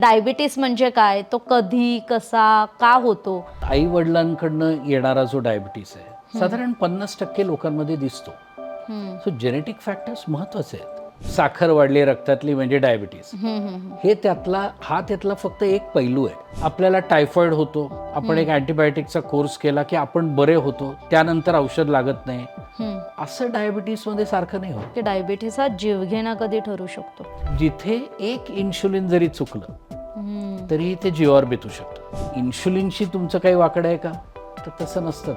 Diabetes म्हणजे काय? तो कधी, कसा, का होतो? आई वडिलांकडनं येणारा जो डायबिटीस आहे साधारण 50% लोकांमध्ये दिसतो. सो जेनेटिक फॅक्टर्स महत्त्वाचे आहेत. साखर वाढली रक्तातली म्हणजे डायबिटीस, हे त्यातला फक्त एक पैलू आहे. आपल्याला टायफॉइड होतो, आपण एक अँटीबायोटिकचा कोर्स केला की आपण बरे होतो, त्यानंतर औषध लागत नाही, असं डायबिटीसमध्ये सारखं नाही होत. की डायबिटीस हा जीवघेणा कधी ठरू शकतो? जिथे एक इन्शुलिन जरी चुकलं तरी ते जीवावर बेतू शकतं. इन्शुलिनशी तुमचं काही वाकडं आहे का? तर तसं नसतं.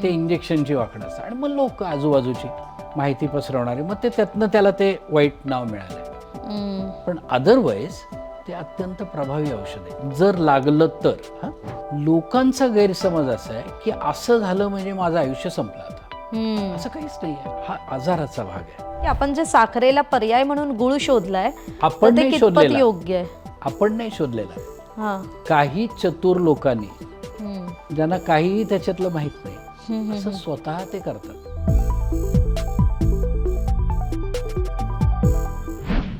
ते इंजेक्शनची वाकडं असतं. आणि मग लोक आजूबाजूची माहिती पसरवणारे, मग त्यातनं त्याला ते वाईट नाव मिळालं. पण अदरवाईज ते अत्यंत प्रभावी औषध आहे जर लागलं तर. लोकांचा गैरसमज असा आहे की असं झालं म्हणजे माझं आयुष्य संपलं आता. असं काहीच नाही आहे. हा आजाराचा भाग आहे. आपण जे साखरेला पर्याय म्हणून गुळ शोधलाय, आपण ते नाही कितपत शोधलेला. योग्य आहे? आपण नाही शोधलेला. हां. काही चतुर लोकांनी, ज्यांना काहीही त्याच्यातलं माहित नाही, असं स्वतः ते करतात.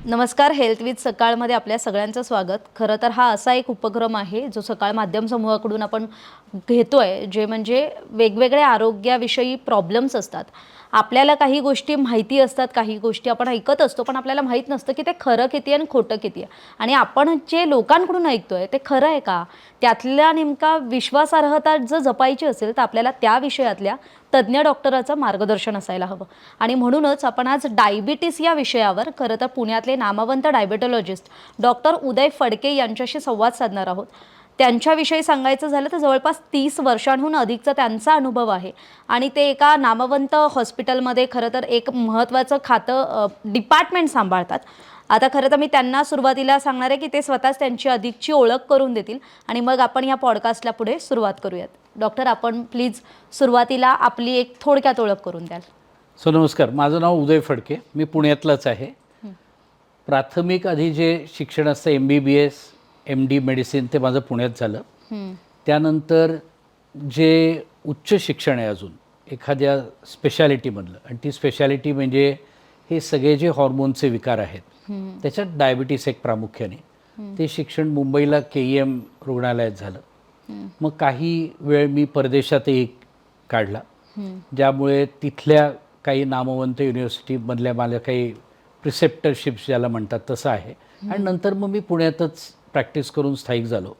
नमस्कार, हेल्थ विथ सकाळमध्ये आपल्या सगळ्यांचं स्वागत. खरं तर हा असा एक उपक्रम आहे जो सकाळ माध्यम समूहाकडून आपण घेतोय, जे म्हणजे वेगवेगळ्या आरोग्याविषयी प्रॉब्लेम्स असतात. आपल्याला काही गोष्टी माहिती असतात, काही गोष्टी आपण ऐकत असतो, पण आपल्याला माहीत नसतं की ते खरं किती आणि खोटं किती आहे. आणि आपण जे लोकांकडून ऐकतोय ते खरं आहे का, त्यातल्या नेमका विश्वासार्हता जर जपायची असेल तर आपल्याला त्या विषयातल्या तज्ज्ञ डॉक्टराचं मार्गदर्शन असायला हवं. आणि म्हणूनच आपण आज डायबिटीस या विषयावर खरं तर पुण्यातले नामवंत डायबेटॉलॉजिस्ट डॉक्टर उदय फडके यांच्याशी संवाद साधणार आहोत. त्यांच्याविषयी सांगायचं झालं तर जवळपास 30 वर्षांहून अधिकचा त्यांचा अनुभव आहे आणि ते एका नामवंत हॉस्पिटलमध्ये खरं तर एक महत्त्वाचं डिपार्टमेंट सांभाळतात. आता खरं तर मी त्यांना सुरुवातीला सांगणार आहे की ते स्वतःच त्यांची अधिकची ओळख करून देतील आणि मग आपण ह्या पॉडकास्टला पुढे सुरुवात करूयात. डॉक्टर, आपण प्लीज सुरुवातीला आपली एक थोडक्यात ओळख करून द्याल. सो नमस्कार, माझं नाव उदय फडके, मी पुण्यातलंच आहे. प्राथमिक आधी जे शिक्षण असतं MBBS MD मेडिसिन ते माझं पुण्यात झालं. त्यानंतर जे उच्च शिक्षण आहे अजून एखाद्या स्पेशालिटीमधलं, आणि ती स्पेशालिटी म्हणजे हे सगळे जे हॉर्मोनचे विकार आहेत त्याच्यात डायबिटीस एक प्रामुख्याने, ते शिक्षण मुंबईला KEM रुग्णालयात झालं. मग काही वेळ मी परदेशातही काढला, ज्यामुळे तिथल्या काही नामवंत युनिव्हर्सिटीमधल्या मला काही प्रिसेप्टरशिप्स ज्याला म्हणतात तसं आहे. आणि नंतर मग मी पुण्यातच प्रॅक्टिस करून स्थायिक झालो.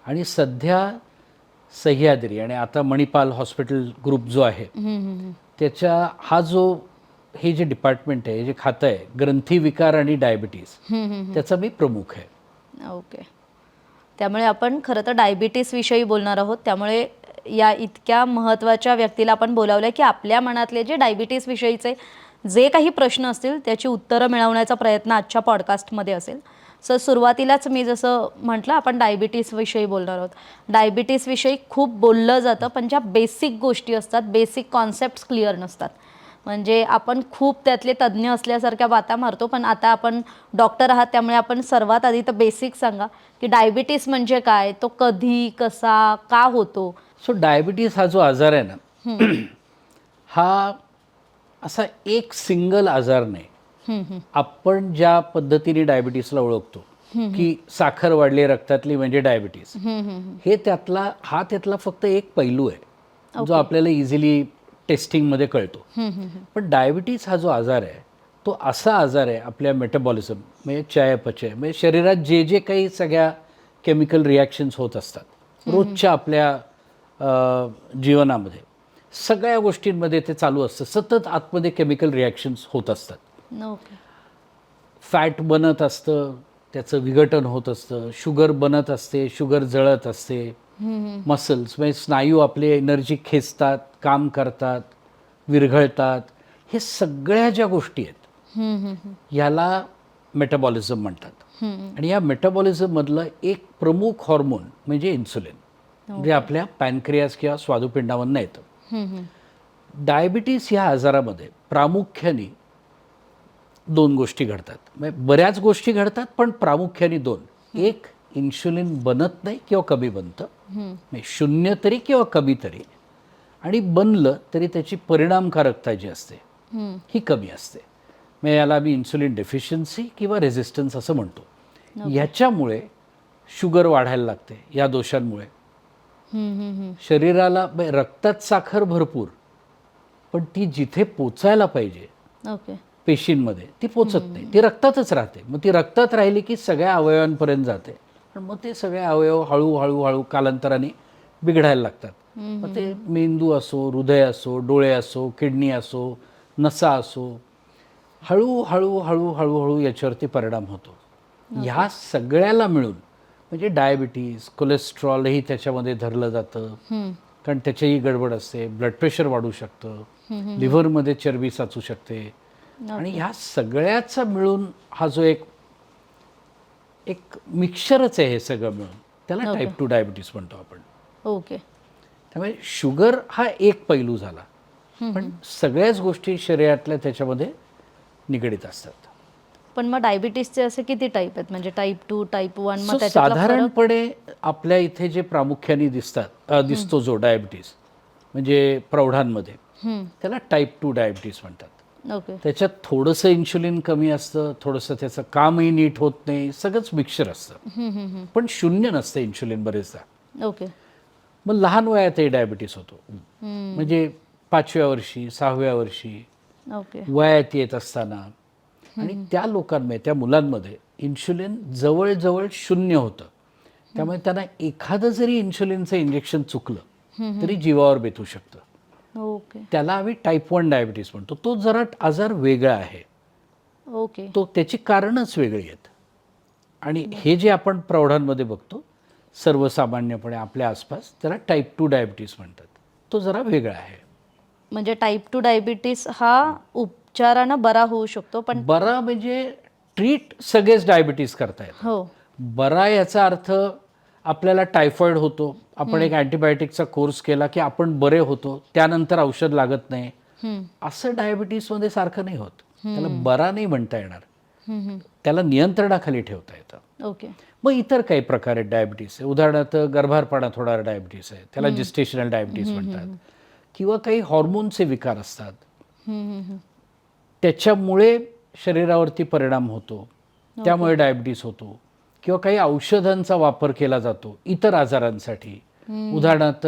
आणि सध्या सह्याद्री आणि आता मणिपाल हॉस्पिटल ग्रुप जो आहे त्याच्या हे जे डिपार्टमेंट आहे, जे खातं आहे ग्रंथी विकार आणि डायबिटीस, त्याचा मी प्रमुख आहे. ओके. त्यामुळे आपण खरं तर डायबिटीस विषयी बोलणार आहोत. त्यामुळे या इतक्या महत्त्वाच्या व्यक्तीला आपण बोलावलं की आपल्या मनातले जे डायबिटीस विषयीचे जे काही प्रश्न असतील त्याची उत्तरं मिळवण्याचा प्रयत्न आजच्या पॉडकास्टमध्ये असेल. सो सुरुवातीलाच मी जसं म्हटलं, आपण डायबिटीसविषयी बोलणार आहोत. डायबिटीसविषयी खूप बोललं जातं, पण ज्या बेसिक गोष्टी असतात, बेसिक कॉन्सेप्ट्स क्लिअर नसतात. म्हणजे आपण खूप त्यातले तज्ज्ञ असल्यासारख्या बाता मारतो, पण आता आपण डॉक्टर आहात त्यामुळे आपण सर्वात आधी तर बेसिक सांगा की डायबिटीस म्हणजे काय, तो कधी, कसा, का होतो? सो डायबिटीस हा जो आजार आहे ना, हा असा एक सिंगल आजार नाही. आपण ज्या पद्धतीने डायबिटीसला ओळखतो की साखर वाढली रक्तातली म्हणजे डायबिटीस, हे त्यातला फक्त एक पैलू आहे जो आपल्याला इझिली टेस्टिंगमध्ये कळतो. पण डायबिटीस हा जो आजार आहे तो असा आजार आहे, आपल्या मेटाबॉलिझम म्हणजे चयापचय म्हणजे शरीरात जे जे काही सगळ्या केमिकल रिॲक्शन्स होत असतात रोजच्या आपल्या जीवनामध्ये, सगळ्या गोष्टींमध्ये ते चालू असतं. सतत आतमध्ये केमिकल रिॲक्शन्स होत असतात. फॅट बनत असतं, त्याचं विघटन होत असतं, शुगर बनत असते, शुगर जळत असते, मसल्स म्हणजे स्नायू आपले एनर्जी खेचतात, काम करतात, विरघळतात. हे सगळ्या ज्या गोष्टी आहेत याला मेटाबॉलिझम म्हणतात. आणि या मेटाबॉलिझममधलं एक प्रमुख हॉर्मोन म्हणजे इन्सुलिन, जे आपल्या पॅनक्रियास किंवा स्वादुपिंडामधनं येतं. डायबिटीस ह्या आजारामध्ये प्रामुख्याने 2 गोष्टी घडतात. म्हणजे बऱ्याच गोष्टी घडतात, पण प्रामुख्याने 2. एक, इन्शुलिन बनत नाही किंवा कमी बनतं, म्हणजे 0 तरी किंवा कमी तरी, आणि बनलं तरी त्याची परिणामकारकता जी असते ही कमी असते. म्हणजे याला आम्ही इन्सुलिन डेफिशियन्सी किंवा रेझिस्टन्स असं म्हणतो. याच्यामुळे शुगर वाढायला लागते या दोषांमुळे. शरीराला रक्तात साखर भरपूर, पण ती जिथे पोचायला पाहिजे ओके. पेशींमध्ये ती पोचत नाही, ती रक्तातच राहते. मग ती रक्तात राहिली की सगळ्या अवयवांपर्यंत जाते, पण मग ते सगळे अवयव हळूहळू हळू कालांतराने बिघडायला लागतात. मग ते मेंदू असो, हृदय असो, डोळे असो, किडनी असो, नसा असो, हळूहळू हळूहळू याच्यावरती परिणाम होतो. ह्या सगळ्याला मिळून म्हणजे डायबिटीज, कोलेस्ट्रॉलही त्याच्यामध्ये धरलं जातं, कारण त्याच्याही गडबड असते. ब्लड प्रेशर वाढू शकतं, लिव्हरमध्ये चरबी साचू शकते, आणि ह्या सगळ्याचा मिळून हा जो एक मिक्सचरच आहे हे सगळं मिळून, त्याला टाईप 2 डायबिटीस म्हणतो आपण. ओके. त्यामुळे शुगर हा एक पैलू झाला, पण सगळ्याच गोष्टी शरीरातल्या त्याच्यामध्ये निगडीत असतात. पण मग डायबिटीसचे असे किती टाईप आहेत, म्हणजे टाईप 2, टाईप 1? So, साधारणपणे आपल्या इथे जे प्रामुख्याने दिसतो जो डायबिटीस म्हणजे प्रौढांमध्ये, त्याला टाईप 2 डायबिटीस म्हणतात. ओके. त्याच्यात थोडंसं इन्शुलिन कमी असतं, थोडंसं त्याचं कामही नीट होत नाही, सगळंच मिक्सचर असतं, पण शून्य नसतं इन्शुलिन बरेचदा. ओके. मग लहान वयातही डायबिटीस होतो, म्हणजे 5व्या वर्षी, 6व्या वर्षी, ओके. वयात येत असताना. आणि त्या लोकांमध्ये, त्या मुलांमध्ये इन्शुलिन जवळजवळ शून्य होतं. त्यामुळे त्यांना एखादं जरी इन्शुलिनचं इंजेक्शन चुकलं तरी जीवावर बेतू शकतं. ओके. त्याला आम्ही टाईप 1 डायबिटीस म्हणतो. तो जरा आजार वेगळा आहे, ओके. तो त्याची कारणच वेगळी आहेत. आणि हे जे आपण प्रौढांमध्ये बघतो सर्वसामान्यपणे आपल्या आसपास, त्याला टाईप 2 डायबिटीस म्हणतात. तो जरा वेगळा आहे. म्हणजे टाईप 2 डायबिटीस हा उपचारानं बरा होऊ शकतो, पण बरा म्हणजे ट्रीट सगळेच डायबिटीस करतायत. हो. बरा याचा अर्थ आपल्याला टायफॉइड होतो, आपण एक अँटीबायोटिकचा कोर्स केला की आपण बरे होतो, त्यानंतर औषध लागत नाही, असं डायबिटीसमध्ये सारखं नाही होत. त्याला बरा नाही म्हणता येणार, त्याला नियंत्रणाखाली ठेवता येतं. ओके. मग इतर काही प्रकार आहेत डायबिटीस आहे. उदाहरणार्थ गर्भारपणात होणारा डायबिटीस आहे, त्याला जिस्टेशनल डायबिटीस म्हणतात. किंवा काही हॉर्मोनचे विकार असतात, त्याच्यामुळे शरीरावरती परिणाम होतो, त्यामुळे डायबिटीस होतो. किंवा काही औषधांचा वापर केला जातो इतर आजारांसाठी. उदाहरणार्थ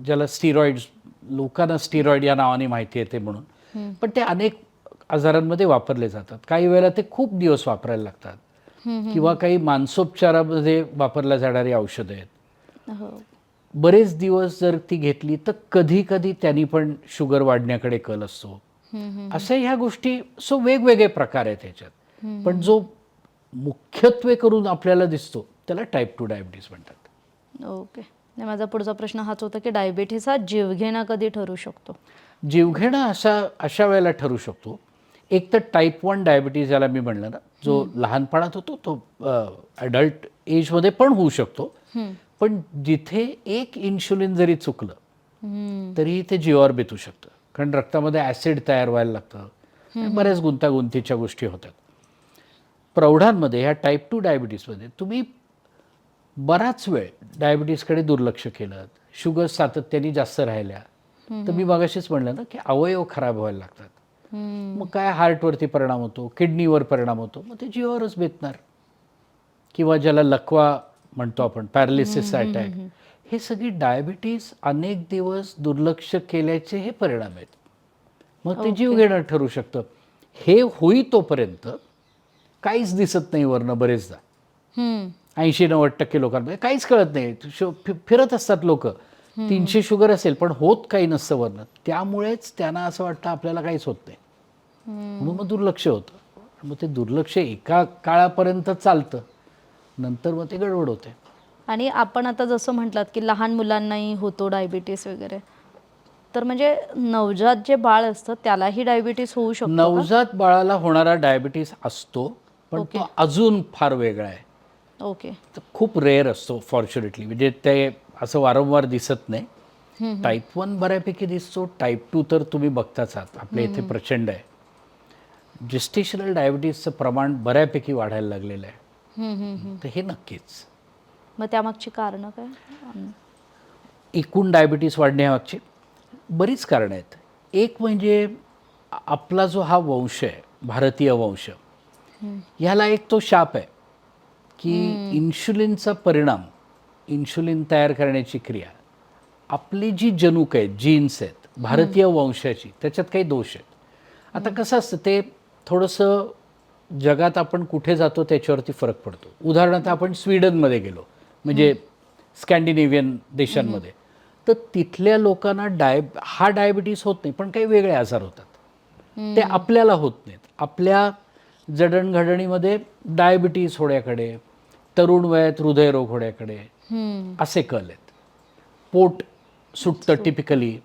ज्याला स्टिरॉइड्स, लोकांना स्टिरॉइड या नावाने माहिती येते म्हणून, पण ते अनेक आजारांमध्ये वापरले जातात. काही वेळेला ते खूप दिवस वापरायला लागतात. किंवा काही मानसोपचारामध्ये वापरल्या जाणारी औषधं आहेत. हो. बरेच दिवस जर ती घेतली तर कधी कधी त्यांनी पण शुगर वाढण्याकडे कल असतो. अशा ह्या गोष्टी, सो वेगवेगळे प्रकार आहेत ह्याच्यात. पण जो मुख्यत्वे करून आपल्याला दिसतो त्याला टाईप 2 डायबिटीस म्हणतात. ओके. आणि माझा पुढचा प्रश्न हाच होता की डायबिटीस हा जीवघेणा कधी ठरू शकतो? जीवघेणा अशा वेळेला ठरू शकतो. एक तर टाईप 1 डायबिटीज ज्याला मी म्हणलं ना, जो लहानपणात होतो तो अडल्ट एजमध्ये पण होऊ शकतो. पण जिथे एक इन्शुलिन जरी चुकलं तरी ते जीवावर बेतू शकतं, कारण रक्तामध्ये ॲसिड तयार व्हायला लागतं, बऱ्याच गुंतागुंतीच्या गोष्टी होतात. प्रौढांमध्ये ह्या टाईप 2 डायबिटीसमध्ये तुम्ही बराच वेळ डायबिटीसकडे दुर्लक्ष केलं, शुगर सातत्याने जास्त राहिल्या, तर मी मगाशीच म्हणलं ना की अवयव खराब व्हायला लागतात. मग काय हार्टवरती परिणाम होतो, किडनीवर परिणाम होतो, मग ते जीवावरच बेतणार. किंवा ज्याला लकवा म्हणतो आपण, पॅरालिसिस अटॅक, हे सगळी डायबिटीस अनेक दिवस दुर्लक्ष केल्याचे हे परिणाम आहेत. मग ते जीवघेणं ठरू शकतं. हे होई तोपर्यंत काहीच दिसत नाही वरनं. बरेचदा 80-90% लोकांमध्ये काहीच कळत नाही, फिरत असतात लोक, 300 शुगर असेल पण होत काही नसतं वरनं. त्यामुळेच त्यांना असं वाटतं आपल्याला काहीच होत नाही, म्हणून मग दुर्लक्ष होतं. मग ते दुर्लक्ष एका काळापर्यंत चालतं, नंतर मग ते गडबड होते. आणि आपण आता जसं म्हटलात की लहान मुलांनाही होतो डायबिटीस वगैरे, तर म्हणजे नवजात जे बाळ असतं त्यालाही डायबिटीस होऊ शकतो? नवजात बाळाला होणारा डायबिटीस असतो, पण तो अजून फार वेगळा आहे. ओके. खूप रेअर असतो फॉर्च्युनेटली, म्हणजे ते असं वारंवार दिसत नाही. टाईप 1 बऱ्यापैकी दिसतो, टाईप 2 तर तुम्ही बघताच आहात आपल्या इथे प्रचंड आहे. जेस्टेशनल डायबिटीसचं प्रमाण बऱ्यापैकी वाढायला लागलेलं आहे, तर हे नक्कीच. मग त्यामागची कारणं काय? एकूण डायबिटीस वाढण्यामागची बरीच कारणं आहेत. एक म्हणजे आपला जो हा वंश आहे, भारतीय वंश, ह्याला एक तो शाप आहे की इन्शुलिनचा परिणाम, इन्शुलिन तयार करण्याची क्रिया, आपली जी जनुक आहेत, जीन्स आहेत, भारतीय वंशाची, त्याच्यात काही दोष आहेत. आता कसं असतं ते थोडंसं जगात आपण कुठे जातो त्याच्यावरती फरक पडतो. उदाहरणार्थ आपण स्वीडनमध्ये गेलो, म्हणजे स्कॅन्डिनेव्हियन देशांमध्ये, तर तिथल्या लोकांना हा डायबिटीस होत नाही, पण काही वेगळे आजार होतात. ते आपल्याला होत नाहीत. आपल्या जडणघडणीमध्ये डायबिटीस होण्याकडे, तरुण वयात हृदयरोग होण्याकडे असे कल आहेत. पोट सुटतं टिपिकली,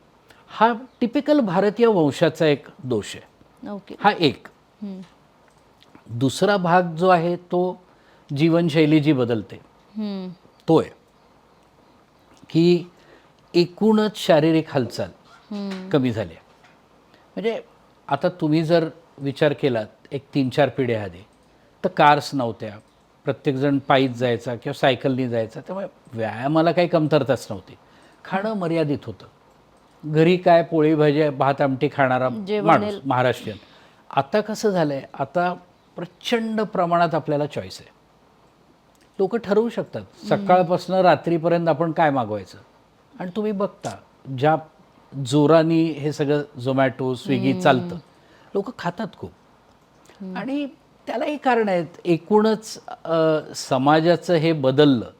हा टिपिकल भारतीय वंशाचा एक दोष आहे. ओके. हा एक. दुसरा भाग जो आहे तो जीवनशैली जी बदलते तो आहे की एकूणच शारीरिक हालचाल कमी झाली. म्हणजे आता तुम्ही जर विचार केलात एक 3-4 पिढ्या आधी, तर कार्स नव्हत्या, प्रत्येकजण पायीच जायचा किंवा सायकलनी जायचा, त्यामुळे व्यायामाला काही कमतरताच नव्हती. खाणं मर्यादित होतं. घरी काय पोळी भाजी भात आमटी खाणारा माणूस महाराष्ट्रीयन. आता कसं झालं आहे, आता प्रचंड प्रमाणात आपल्याला चॉईस आहे. लोक ठरवू शकतात सकाळपासून रात्रीपर्यंत आपण काय मागवायचं, आणि तुम्ही बघता ज्या जोराने हे सगळं झोमॅटो स्विगी चालतं, लोक खातात खूप. आणि त्यालाही कारण आहेत. एकूणच समाजाचं हे बदललं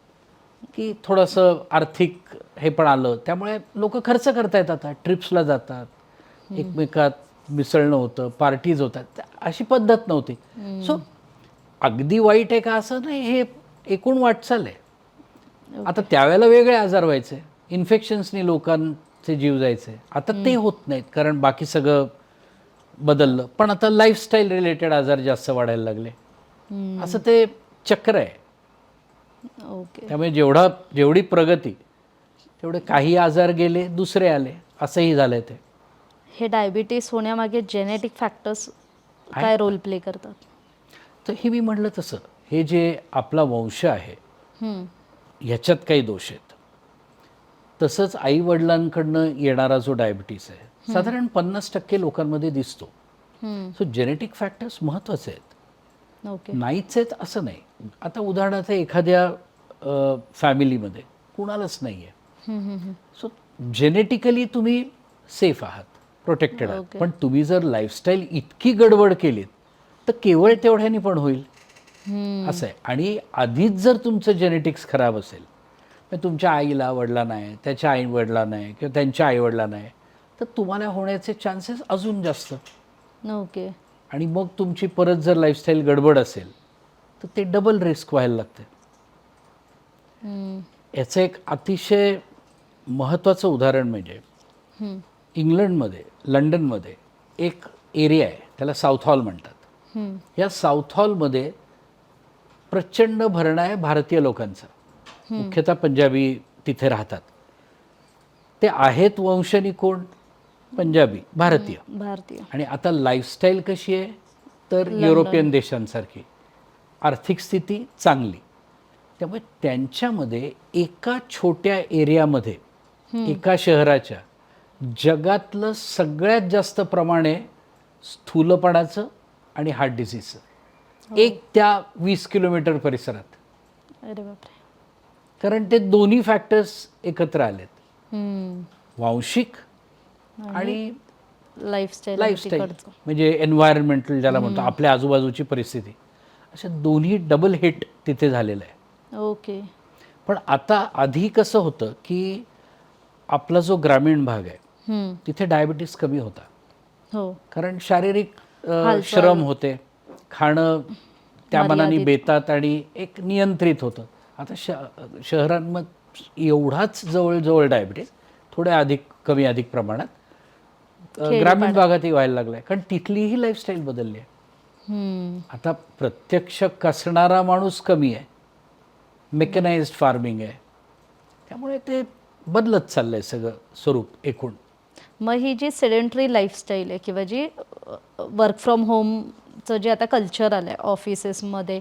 की थोडंसं आर्थिक हे पण आलं, त्यामुळे लोक खर्च करतायत. आता ट्रिप्सला जातात, एकमेकात मिसळणं होतं, पार्टीज होतात. अशी पद्धत नव्हती. सो अगदी वाईट आहे का असं नाही, हे एकूण वाटचाल आहे. आता त्यावेळेला वेगळे आजार व्हायचे, इन्फेक्शन्सनी लोकांचे जीव जायचे. आता ते होत नाहीत, कारण बाकी सगळं बदललं. पण आता लाईफस्टाईल रिलेटेड आजार जास्त वाढायला लागले. असं ते चक्र आहे. ओके. त्यामुळे जेवढी प्रगती तेवढे काही आजार गेले, दुसरे आले, असंही झालंय. ते हे डायबिटीस होण्यामागे जेनेटिक फॅक्टर्स काय रोल प्ले करतात? तर हे मी म्हटलं तसं, हे जे आपला वंश आहे ह्याच्यात काही दोष आहेत. तसंच आई वडिलांकडनं येणारा जो डायबिटीस आहे साधारण 50% लोकांमध्ये दिसतो. सो जेनेटिक फॅक्टर्स महत्त्वाचे आहेत. ओके. नाहीच आहेत असं नाही. आता उदाहरणार्थ एखाद्या फॅमिलीमध्ये कुणालाच नाही आहे, सो जेनेटिकली तुम्ही सेफ आहात, प्रोटेक्टेड आहात. पण तुम्ही जर लाईफस्टाईल इतकी गडबड केलीत तर केवळ तेवढ्याने पण होईल असं आहे. आणि आधीच जर तुमचं जेनेटिक्स खराब असेल, म्हणजे तुमच्या आईला वडिलांना आहे, त्याच्या आई वडिलांना आहे, किंवा त्यांच्या आई वडिलांना आहे, तर तुम्हाला होण्याचे चान्सेस अजून जास्त. ओके. आणि मग तुमची परत जर लाईफस्टाईल गडबड असेल तर ते डबल रिस्क व्हायला लागते. याचं एक अतिशय महत्त्वाचं उदाहरण म्हणजे इंग्लंडमध्ये, लंडनमध्ये एक एरिया आहे, त्याला साऊथ हॉल म्हणतात. या साऊथ हॉलमध्ये प्रचंड भरणा आहे भारतीय लोकांचा, मुख्यतः पंजाबी तिथे राहतात. ते आहेत वंशनी कोण? पंजाबी, भारतीय. आणि आता लाईफस्टाईल कशी आहे तर युरोपियन देशांसारखी, आर्थिक स्थिती चांगली. त्यामुळे त्यांच्यामध्ये एका छोट्या एरियामध्ये, एका शहराच्या, जगातलं सगळ्यात जास्त प्रमाण आहे स्थूलपणाचं आणि हार्ट डिसीजचं. एक त्या 20 किलोमीटर परिसरात. अरे बापरे. कारण ते दोन्ही फॅक्टर्स एकत्र आलेत, वांशिक आणि लाईफस्टाईल, म्हणजे एन्व्हायरमेंटल ज्याला म्हणतो, आपल्या आजूबाजूची परिस्थिती. अशा दोन्ही डबल हिट तिथे झालेलं आहे. ओके. पण आता आधी कसं होतं की आपला जो ग्रामीण भाग आहे तिथे डायबिटीस कमी होता. हो. कारण शारीरिक श्रम होते, खाणं त्या मनाने बेतात आणि एक नियंत्रित होतं. आता शहरांमध्ये एवढाच जवळजवळ डायबिटीस, थोड्या कमी अधिक प्रमाणात ग्रामीण भागातही व्हायला लागलाय, कारण तिथलीही लाईफस्टाईल बदलली आहे. आता प्रत्यक्ष कसणारा माणूस कमी आहे, मेकनाइज्ड फार्मिंग आहे, त्यामुळे ते बदलत चाललंय सगळं स्वरूप एकूण. मग ही जी सेडेंटरी लाईफस्टाईल आहे किंवा जी वर्क फ्रॉम होमचं जे आता कल्चर आलं आहे, ऑफिसेसमध्ये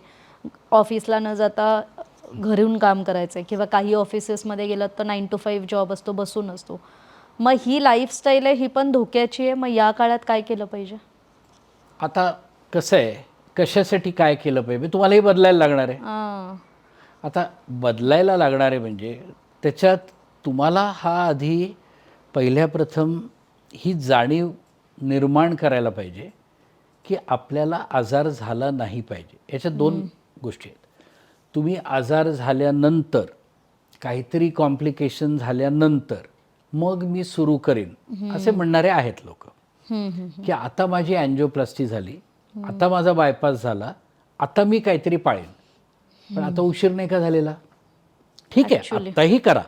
ऑफिसला न जाता घरून काम करायचं आहे, किंवा काही ऑफिसेसमध्ये गेलं तर 9 to 5 जॉब असतो, बसून असतो. मग ही लाईफस्टाईल आहे, ही पण धोक्याची आहे. मग या काळात काय केलं पाहिजे? आता कसं आहे, कशासाठी काय केलं पाहिजे तुम्हालाही बदलायला लागणार आहे. आ, आता बदलायला लागणार आहे म्हणजे त्याच्यात तुम्हाला हा आधी पहिल्या प्रथम ही जाणीव निर्माण करायला पाहिजे की आपल्याला आजार झाला नाही पाहिजे. याच्यात दोन गोष्टी आहेत. तुम्ही आजार झाल्यानंतर काहीतरी कॉम्प्लिकेशन झाल्यानंतर मग मी सुरू करेन असे म्हणणारे आहेत लोक की आता माझी अँजिओप्लास्टी झाली, आता माझा बायपास झाला, आता मी काहीतरी पाळेन. पण आता उशीर नाही का झालेला? ठीक आहे, आत्ताही करा,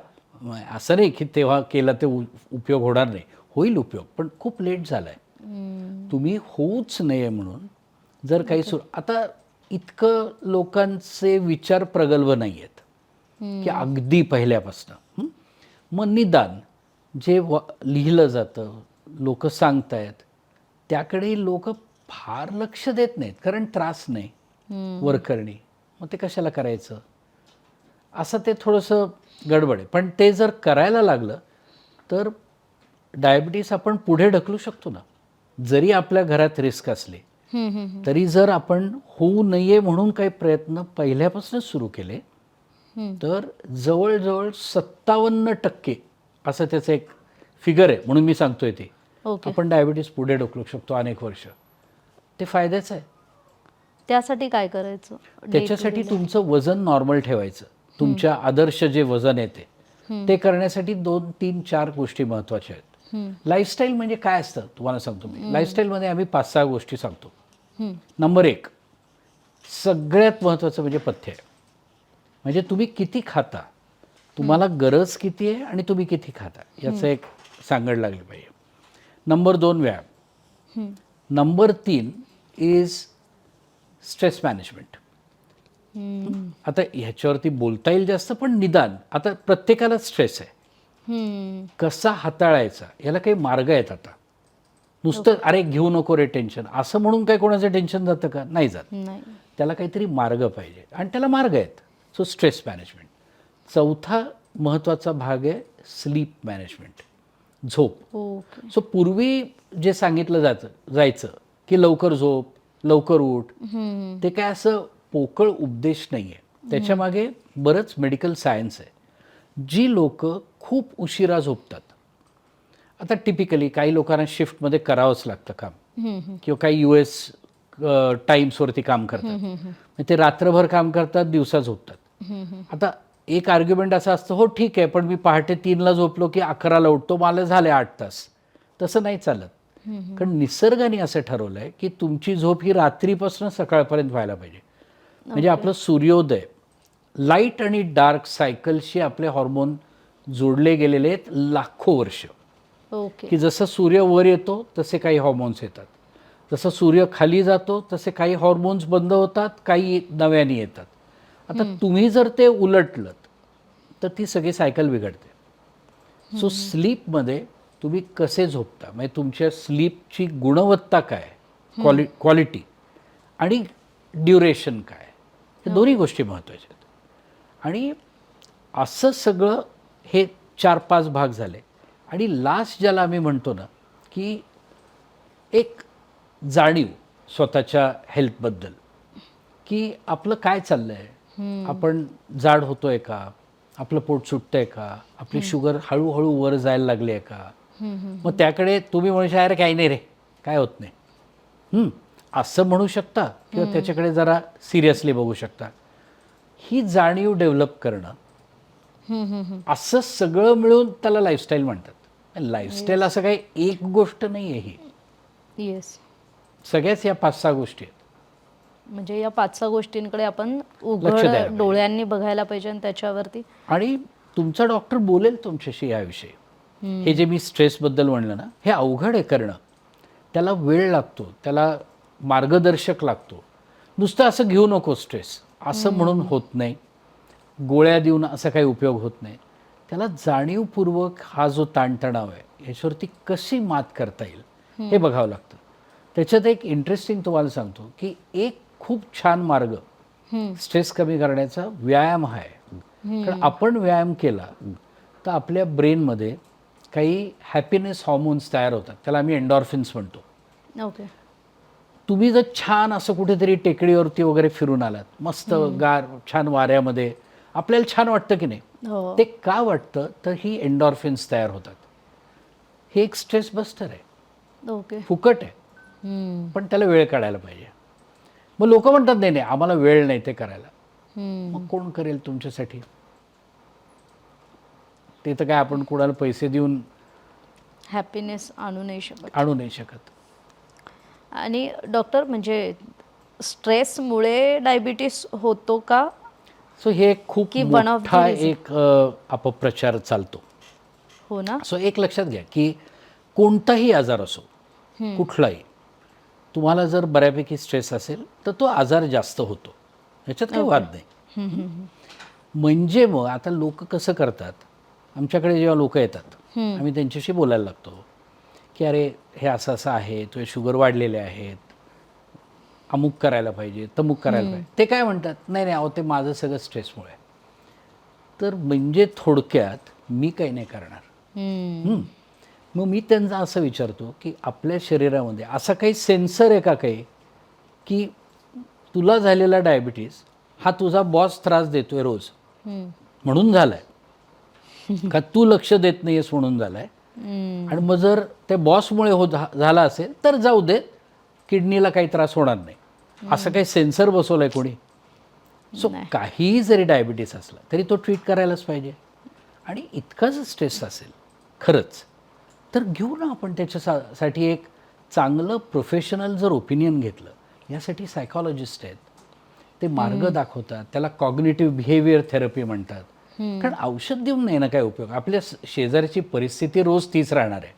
असं नाही की तेव्हा केलं ते उपयोग होणार नाही, होईल उपयोग, पण खूप लेट झालाय. तुम्ही होऊच नये म्हणून जर काही आता इतकं लोकांचे विचार प्रगल्भ नाही आहेत की अगदी पहिल्यापासून. मग निदान जे लिहिलं जातं, लोक सांगतायत त्याकडे लोक फार लक्ष देत नाहीत, कारण त्रास नाही वरकरणी, मग ते कशाला करायचं असं ते थोडंसं गडबड आहे. पण ते जर करायला लागलं तर डायबिटीस आपण पुढे ढकलू शकतो ना. जरी आपल्या घरात रिस्क असले तरी जर आपण होऊ नये म्हणून काही प्रयत्न पहिल्यापासूनच सुरू केले तर जवळजवळ 57% असं त्याचं एक फिगर आहे, म्हणून मी सांगतोय ते आपण डायबिटीस पुढे ढकलू शकतो अनेक वर्ष. ते फायद्याचं आहे. त्यासाठी काय करायचं? त्याच्यासाठी तुमचं वजन नॉर्मल ठेवायचं. तुमच्या आदर्श जे वजन येते ते करण्यासाठी 2, 3, 4 गोष्टी महत्त्वाच्या आहेत. लाईफस्टाईल म्हणजे काय असतं तुम्हाला सांगतो मी. लाईफस्टाईलमध्ये आम्ही 5-6 गोष्टी सांगतो. नंबर 1 सगळ्यात महत्त्वाचं म्हणजे पथ्य आहे. म्हणजे तुम्ही किती खाता, तुम्हाला गरज किती आहे आणि तुम्ही किती खाता याचं एक सांगड लागली पाहिजे. नंबर 2 व्यायाम. Number 3 is stress management. आता ह्याच्यावरती बोलता येईल जास्त, पण निदान आता प्रत्येकाला स्ट्रेस आहे, कसा हाताळायचा याला काही मार्ग आहेत. आता नुसतं अरे घेऊ नको रे टेन्शन असं म्हणून काय कोणाचं टेन्शन जातं का? नाही जात. त्याला काहीतरी मार्ग पाहिजे आणि त्याला मार्ग आहेत. So stress management. चौथा महत्त्वाचा भाग आहे स्लीप मॅनेजमेंट, झोप. सो पूर्वी जे सांगितलं जायचं की लवकर झोप, लवकर उठ, ते काय असं पोकळ उपदेश नाही आहे. त्याच्यामागे बरंच मेडिकल सायन्स आहे. जी लोक खूप उशिरा झोपतात, आता टिपिकली काही लोकांना शिफ्टमध्ये करावंच लागतं काम किंवा काही US टाईम्सवरती काम करतात, ते रात्रभर काम करतात, दिवसा झोपतात. आता एक आर्ग्युमेंट असं असतं, हो ठीक आहे पण मी पहाटे 3ला झोपलो की 11ला उठतो, मला झाले 8 तास. तसं नाही चालत. कारण निसर्गाने असं ठरवलं आहे की तुमची झोप ही रात्रीपासून सकाळपर्यंत व्हायला पाहिजे. म्हणजे आपलं सूर्योदय, लाईट आणि डार्क सायकलशी आपले हॉर्मोन जोडले गेलेले आहेत लाखो वर्ष. की जसं सूर्य वर येतो तसे काही हॉर्मोन्स येतात, जसं सूर्य खाली जातो तसे काही हॉर्मोन्स बंद होतात, काही नव्याने येतात. आता तुम्ही जर ते उलटलं तर ती सगळी सायकल बिघडते. सो स्लीपमध्ये तुम्ही कसे झोपता, म्हणजे तुमच्या स्लीपची गुणवत्ता काय, क्वालिटी आणि ड्युरेशन काय, हे दोन्ही गोष्टी महत्त्वाच्या आहेत. आणि असं सगळं हे 4-5 भाग झाले. आणि लास्ट ज्याला आम्ही म्हणतो ना की एक जाणीव स्वतःच्या हेल्थबद्दल, की आपलं काय चाललं आहे, आपण जाड होतोय का, आपलं पोट सुटतंय का, आपली शुगर हळूहळू वर जायला लागली आहे का. मग त्याकडे तुम्ही म्हणू शकता काही नाही रे, काय होत नाही, असं म्हणू शकता, किंवा त्याच्याकडे जरा सिरियसली बघू शकता. ही जाणीव डेव्हलप करणं, असं सगळं मिळून त्याला लाईफस्टाईल म्हणतात. लाईफस्टाईल असं काही एक गोष्ट नाही आहे, ही सगळ्याच या 5-6 गोष्टी आहेत. म्हणजे या 5-6 गोष्टींकडे आपण उघड डोळ्यांनी बघायला पाहिजे आणि त्याच्यावरती. आणि तुमचा डॉक्टर बोलेल तुमच्याशी याविषयी. हे जे मी स्ट्रेसबद्दल म्हणलं ना, हे अवघड आहे करणं, त्याला वेळ लागतो, त्याला मार्गदर्शक लागतो. नुसतं असं घेऊ नको स्ट्रेस असं म्हणून होत नाही, गोळ्या देऊन असा काही उपयोग होत नाही. त्याला जाणीवपूर्वक हा जो ताणतणाव आहे याच्यावरती कशी मात करता येईल हे बघावं लागतं. त्याच्यात एक इंटरेस्टिंग तुम्हाला सांगतो की एक खूप छान मार्ग स्ट्रेस कमी करण्याचा व्यायाम आहे. कारण आपण व्यायाम केला तर आपल्या ब्रेनमध्ये काही हॅपीनेस हॉर्मोन्स तयार होतात, त्याला आम्ही एन्डॉर्फिन्स म्हणतो. तुम्ही जर छान असं कुठेतरी टेकडीवरती वगैरे फिरून आलात मस्त गार छान वाऱ्यामध्ये आपल्याला छान वाटतं की नाही. हो. ते का वाटतं तर ही एन्डॉर्फिन्स तयार होतात. हे एक स्ट्रेस बस्टर आहे, ओके. फुकट आहे, पण त्याला वेळ काढायला पाहिजे. मग लोक म्हणतात नाही नाही आम्हाला वेळ नाही ते करायला. मग कोण करेल तुमच्यासाठी? ते तर काय आपण कोणाला पैसे देऊन हॅपीनेस आणू नाही शकत. आणू नाही शकत. आणि डॉक्टर म्हणजे स्ट्रेसमुळे डायबिटीस होतो का? सो हे खूप की one of the मोठा reason? एक अपप्रचार चालतो. हो ना. सो एक लक्षात घ्या की कोणताही आजार असो कुठलाही, तुम्हाला जर बऱ्यापैकी स्ट्रेस असेल तर तो आजार जास्त होतो, ह्याच्यात काही वाद नाही. म्हणजे मग आता लोक कसं करतात, आमच्याकडे जेव्हा लोक येतात आम्ही त्यांच्याशी बोलायला लागतो की अरे हे असं असं आहे, तुझे शुगर वाढलेले आहेत, अमुक करायला पाहिजे तमुक करायला पाहिजे. ते काय म्हणतात, नाही नाही अहो ते माझं सगळं स्ट्रेसमुळे. तर म्हणजे थोडक्यात मी काही नाही करणार. मग मी त्यांना असं विचारतो की आपल्या शरीरामध्ये असा काही सेन्सर आहे का काही की तुला झालेला डायबिटीस हा तुझा बॉस त्रास देतोय रोज म्हणून झालाय का तू लक्ष देत नाहीयेस म्हणून झालाय? आणि मग जर ते बॉसमुळे झाला असेल तर जाऊ देत, किडनीला काही त्रास होणार नाही, असं काही सेन्सर बसवलाय कोणी? सो काहीही जरी डायबिटीस असला तरी तो ट्रीट करायलाच पाहिजे. आणि इतकाच स्ट्रेस असेल खरंच तर घेऊ ना आपण त्याच्यासाठी एक चांगलं प्रोफेशनल जर ओपिनियन घेतलं. यासाठी सायकॉलॉजिस्ट आहेत, ते मार्ग दाखवतात, त्याला कॉग्निटिव्ह बिहेवियर थेरपी म्हणतात. कारण औषध देऊन नाही ना काय उपयोग. आपल्या शेजारची परिस्थिती रोज तीच राहणार आहे,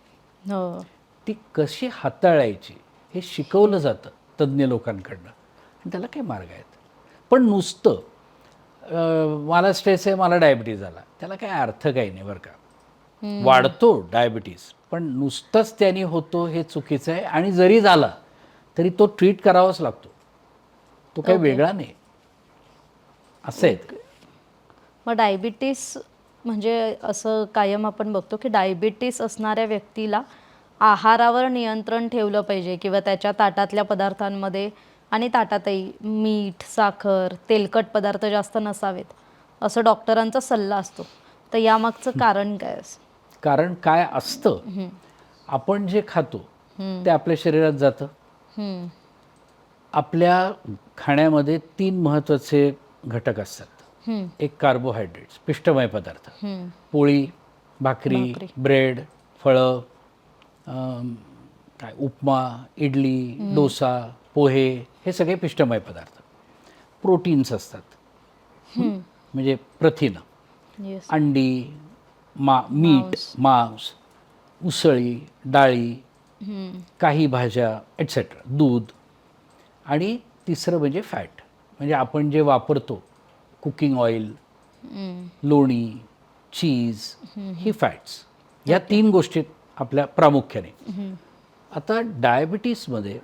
हो. ती कशी हाताळायची हे शिकवलं जातं तज्ज्ञ लोकांकडनं, आणि त्याला काही मार्ग आहेत. पण नुसतं मला स्ट्रेस आहे मला डायबिटीज झाला त्याला काय अर्थ काही नाही बरं का. वाढतो डायबिटीज पण नुसतंच त्याने होतो हे चुकीचं आहे. आणि जरी झाला तरी तो ट्रीट करावाच लागतो, तो काही वेगळा नाही. असं आहे. मग डायबिटीस म्हणजे असं कायम आपण बघतो की डायबिटीस असणाऱ्या व्यक्तीला आहारावर नियंत्रण ठेवलं पाहिजे किंवा त्याच्या ताटातल्या पदार्थांमध्ये आणि ताटातही मीठ, साखर, तेलकट पदार्थ जास्त नसावेत असं डॉक्टरांचा सल्ला असतो. तर यामागचं कारण काय असं? कारण काय असतं, आपण जे खातो ते आपल्या शरीरात जातं. आपल्या खाण्यामध्ये 3 महत्त्वाचे घटक असतात. एक कार्बोहायड्रेट्स, पिष्टमय पदार्थ, पोळी, भाकरी, ब्रेड, फळं, काय उपमा, इडली, डोसा, पोहे, हे सगळे पिष्टमय पदार्थ. प्रोटीन्स असतात, म्हणजे प्रथिनं, येस. अंडी, मीठ, मांस, उसळी, डाळी, काही भाज्या एट्सेट्रा, दूध. आणि तिसरं म्हणजे फॅट, म्हणजे आपण जे वापरतो कुकिंग ऑइल, लोणी, चीज, ही फॅट्स. या 3 गोष्टी आपल्या प्रामुख्याने. आता डायबिटीसमध्ये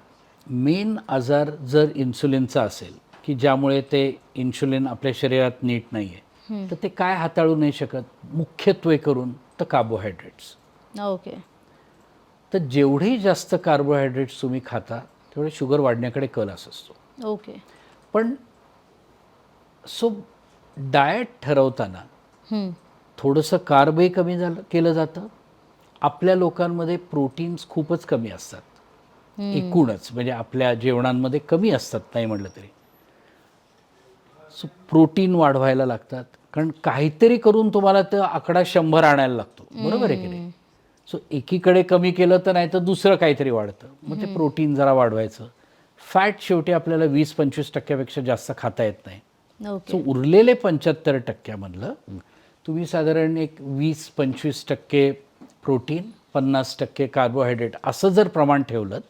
मेन आजार जर इन्सुलिनचा असेल की ज्यामुळे ते इन्शुलिन आपल्या शरीरात नीट नाही आहे, तर ते काय हाताळू नाही शकत, मुख्यत्वे करून तर कार्बोहायड्रेट्स. ओके. तर जेवढी जास्त कार्बोहायड्रेट्स तुम्ही खाता तेवढे शुगर वाढण्याकडे कल असतो. ओके. पण सो डाएट ठरवताना थोडंसं कार्बही कमी केलं जातं. आपल्या लोकांमध्ये प्रोटीन्स खूपच कमी असतात एकूणच, म्हणजे आपल्या जेवणांमध्ये कमी असतात नाही म्हटलं तरी. सो प्रोटीन वाढवायला लागतात, कारण काहीतरी करून तुम्हाला तो आकडा 100 आणायला लागतो, बरोबर आहे की नाही. सो एकीकडे कमी केलं तर नाही तर दुसरं काहीतरी वाढतं, मग ते प्रोटीन जरा वाढवायचं. फॅट शेवटी आपल्याला 20-25% जास्त खाता येत नाही. ओके. सो उरलेले 75%मधलं तुम्ही साधारण एक 20-25% प्रोटीन, 50% कार्बोहायड्रेट असं जर प्रमाण ठेवलं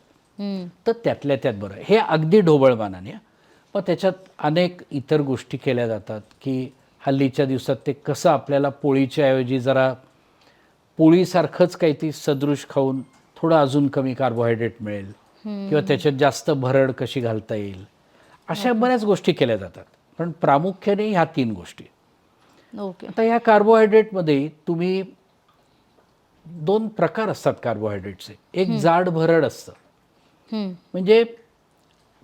तर त्यातल्या त्यात बरं. हे अगदी ढोबळमानाने. पण त्याच्यात अनेक इतर गोष्टी केल्या जातात की हल्लीच्या दिवसात ते कसं आपल्याला पोळीच्या ऐवजी जरा पोळीसारखंच काहीतरी सदृश खाऊन थोडं अजून कमी कार्बोहायड्रेट मिळेल किंवा त्याच्यात जास्त भरड कशी घालता येईल, अशा बऱ्याच गोष्टी केल्या जातात. पण प्रामुख्याने ह्या 3 गोष्टी. ओके. आता ह्या कार्बोहायड्रेटमध्ये तुम्ही 2 प्रकार असतात कार्बोहायड्रेटचे. एक जाड भरड असतं, म्हणजे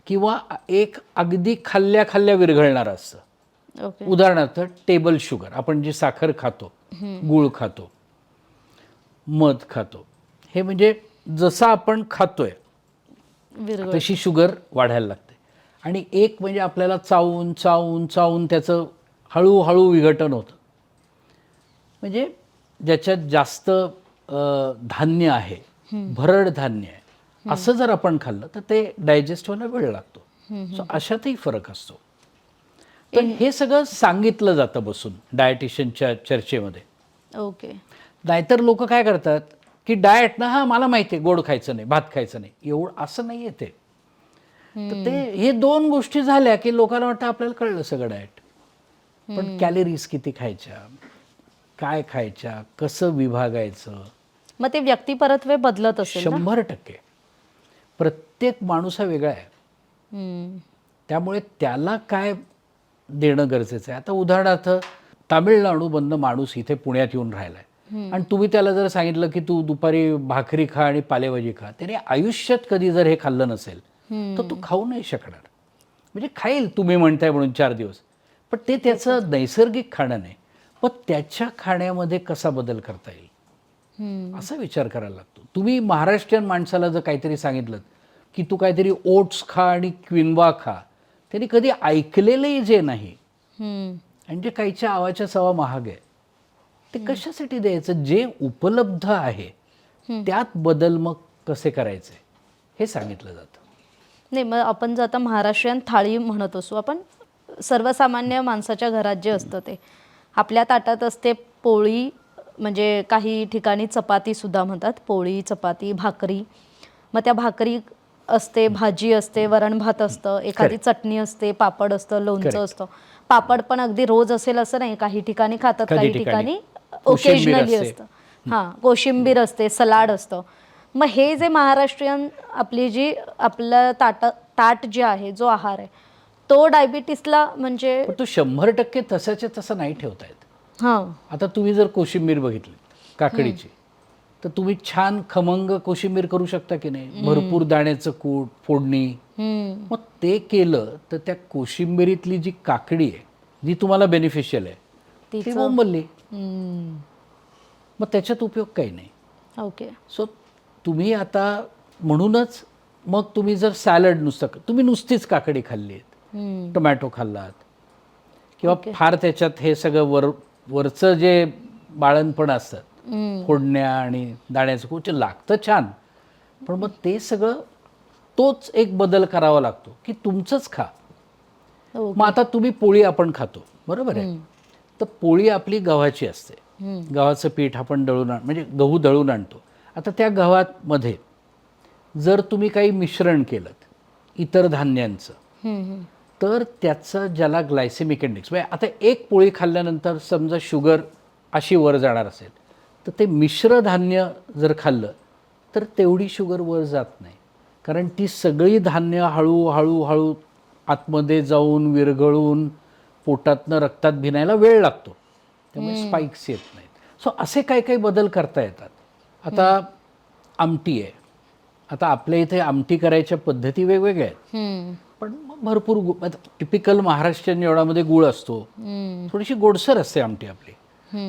किंवा एक अगदी खाल्ल्या खाल्ल्या विरघळणारं असतं. ओके. उदाहरणार्थ टेबल शुगर, आपण जी साखर खातो, गूळ खातो, मध खातो, हे म्हणजे जसं आपण खातोय विरघळ. तशी शुगर वाढायला लागते. आणि एक म्हणजे आपल्याला चावून चावून चावून त्याचं हळूहळू विघटन होतं. म्हणजे ज्याच्यात जास्त धान्य आहे, भरड धान्य आहे, असं जर आपण खाल्लं तर ते डायजेस्ट व्हायला वेळ लागतो. सो अशातही फरक असतो. तर हे सगळं सांगितलं जातं बसून डायटिशियनच्या चर्चेमध्ये. ओके. नाहीतर लोक काय करतात की डाएट ना, हां मला माहिती आहे गोड खायचं नाही, भात खायचं नाही, एवढं असं नाही आहे ते. तर ते हे दोन गोष्टी झाल्या की लोकांना वाटतं आपल्याला कळलं सगळं डाएट. पण कॅलरीज किती खायच्या, काय खायच्या, कसं विभागायचं, मग ते व्यक्तिपरत्वे बदलत असेल ना? 100%. प्रत्येक माणूस हा वेगळा आहे. हम्म. त्यामुळे त्याला काय देणं गरजेचं आहे. आता उदाहरणार्थ तामिळनाडूमधनं माणूस इथे पुण्यात येऊन राहिला आहे आणि तुम्ही त्याला जर सांगितलं की तू दुपारी भाकरी खा आणि पालेभाजी खा, त्याने आयुष्यात कधी जर हे खाल्लं नसेल तर तो खाऊ नाही शकणार. म्हणजे खाईल तुम्ही म्हणताय म्हणून 4 दिवस, पण ते त्याचं नैसर्गिक खाणं नाही. पण त्याच्या खाण्यामध्ये कसा बदल करता येईल असा विचार करायला लागतो. तुम्ही महाराष्ट्रीयन माणसाला जर काहीतरी सांगितलं की तू काहीतरी ओट्स खा आणि क्विनवा खा, त्यांनी कधी ऐकलेलंही जे नाही आणि जे काहीच्या आवाच्या सवा महाग आहे, ते कशासाठी द्यायचं? जे उपलब्ध आहे त्यात बदल मग कसे करायचे हे सांगितलं जातं. नाही, मग आपण जर आता महाराष्ट्रीयन थाळी म्हणत असू, आपण सर्वसामान्य माणसाच्या घरात जे असतं ते आपल्या ताटात असते पोळी, म्हणजे काही ठिकाणी चपाती सुद्धा म्हणतात, पोळी, चपाती, भाकरी. मग त्या भाकरी असते, भाजी असते, वरण भात असतं, एखादी चटणी असते, पापड असतं, लोणचं असतं. पापड पण अगदी रोज असेल असं नाही, काही ठिकाणी खातात, काही ठिकाणी ओकेजनली असतं. हां, कोशिंबीर असते, सलाड असतं. मग हे जे महाराष्ट्रीयन आपली जी आपलं ताट जे आहे, जो आहार आहे, तो डायबिटीसला म्हणजे पण तो 100% तसाच्या तसा नाही ठेवता येत. हां. आता तुम्ही जर कोशिंबीर बघितली काकडीची, तर तुम्ही छान खमंग कोशिंबीर करू शकता की नाही? भरपूर दाण्याचं कूट, फोडणी. मग ते केलं तर त्या कोशिंबिरीतली जी काकडी आहे, जी तुम्हाला बेनिफिशियल आहे, ती बोंबलली. मग त्याच्यात उपयोग काही नाही. ओके. सो तुम्ही आता म्हणूनच मग तुम्ही जर सॅलड तुम्ही नुसतीच काकडी खाल्ली, टोमॅटो खाल्लात किंवा फार त्याच्यात हे सगळं वरचं जे बाळणपण असतं, फोडण्या आणि दाण्याचं कूट लागतं छान, पण मग ते सगळं तोच एक बदल करावा लागतो की तुमचंच खा. मग आता तुम्ही पोळी आपण खातो, बरोबर आहे, तर पोळी आपली गव्हाची असते. गव्हाचं पीठ आपण म्हणजे गहू दळून आणतो. आता त्या गव्हामध्ये जर तुम्ही काही मिश्रण केलं इतर धान्यांचं, तर त्याचं ज्याला ग्लायसेमिक इंडेक्स, म्हणजे आता एक पोळी खाल्ल्यानंतर समजा शुगर अशी वर जाणार असेल, तर ते मिश्र धान्य जर खाल्लं तर तेवढी शुगर वर जात नाही. कारण ती सगळी धान्य हळूहळू आतमध्ये जाऊन विरघळून पोटातनं रक्तात भिनायला वेळ लागतो, त्यामुळे स्पाइक्स येत नाहीत. सो असे काही काही बदल करता येतात. आता आमटी आहे, आता आपल्या इथे आमटी करायच्या पद्धती वेगवेगळ्या आहेत, पण भरपूर टिपिकल महाराष्ट्रीयन जेवणामध्ये गूळ असतो, थोडीशी गोडसर असते आमटी आपली.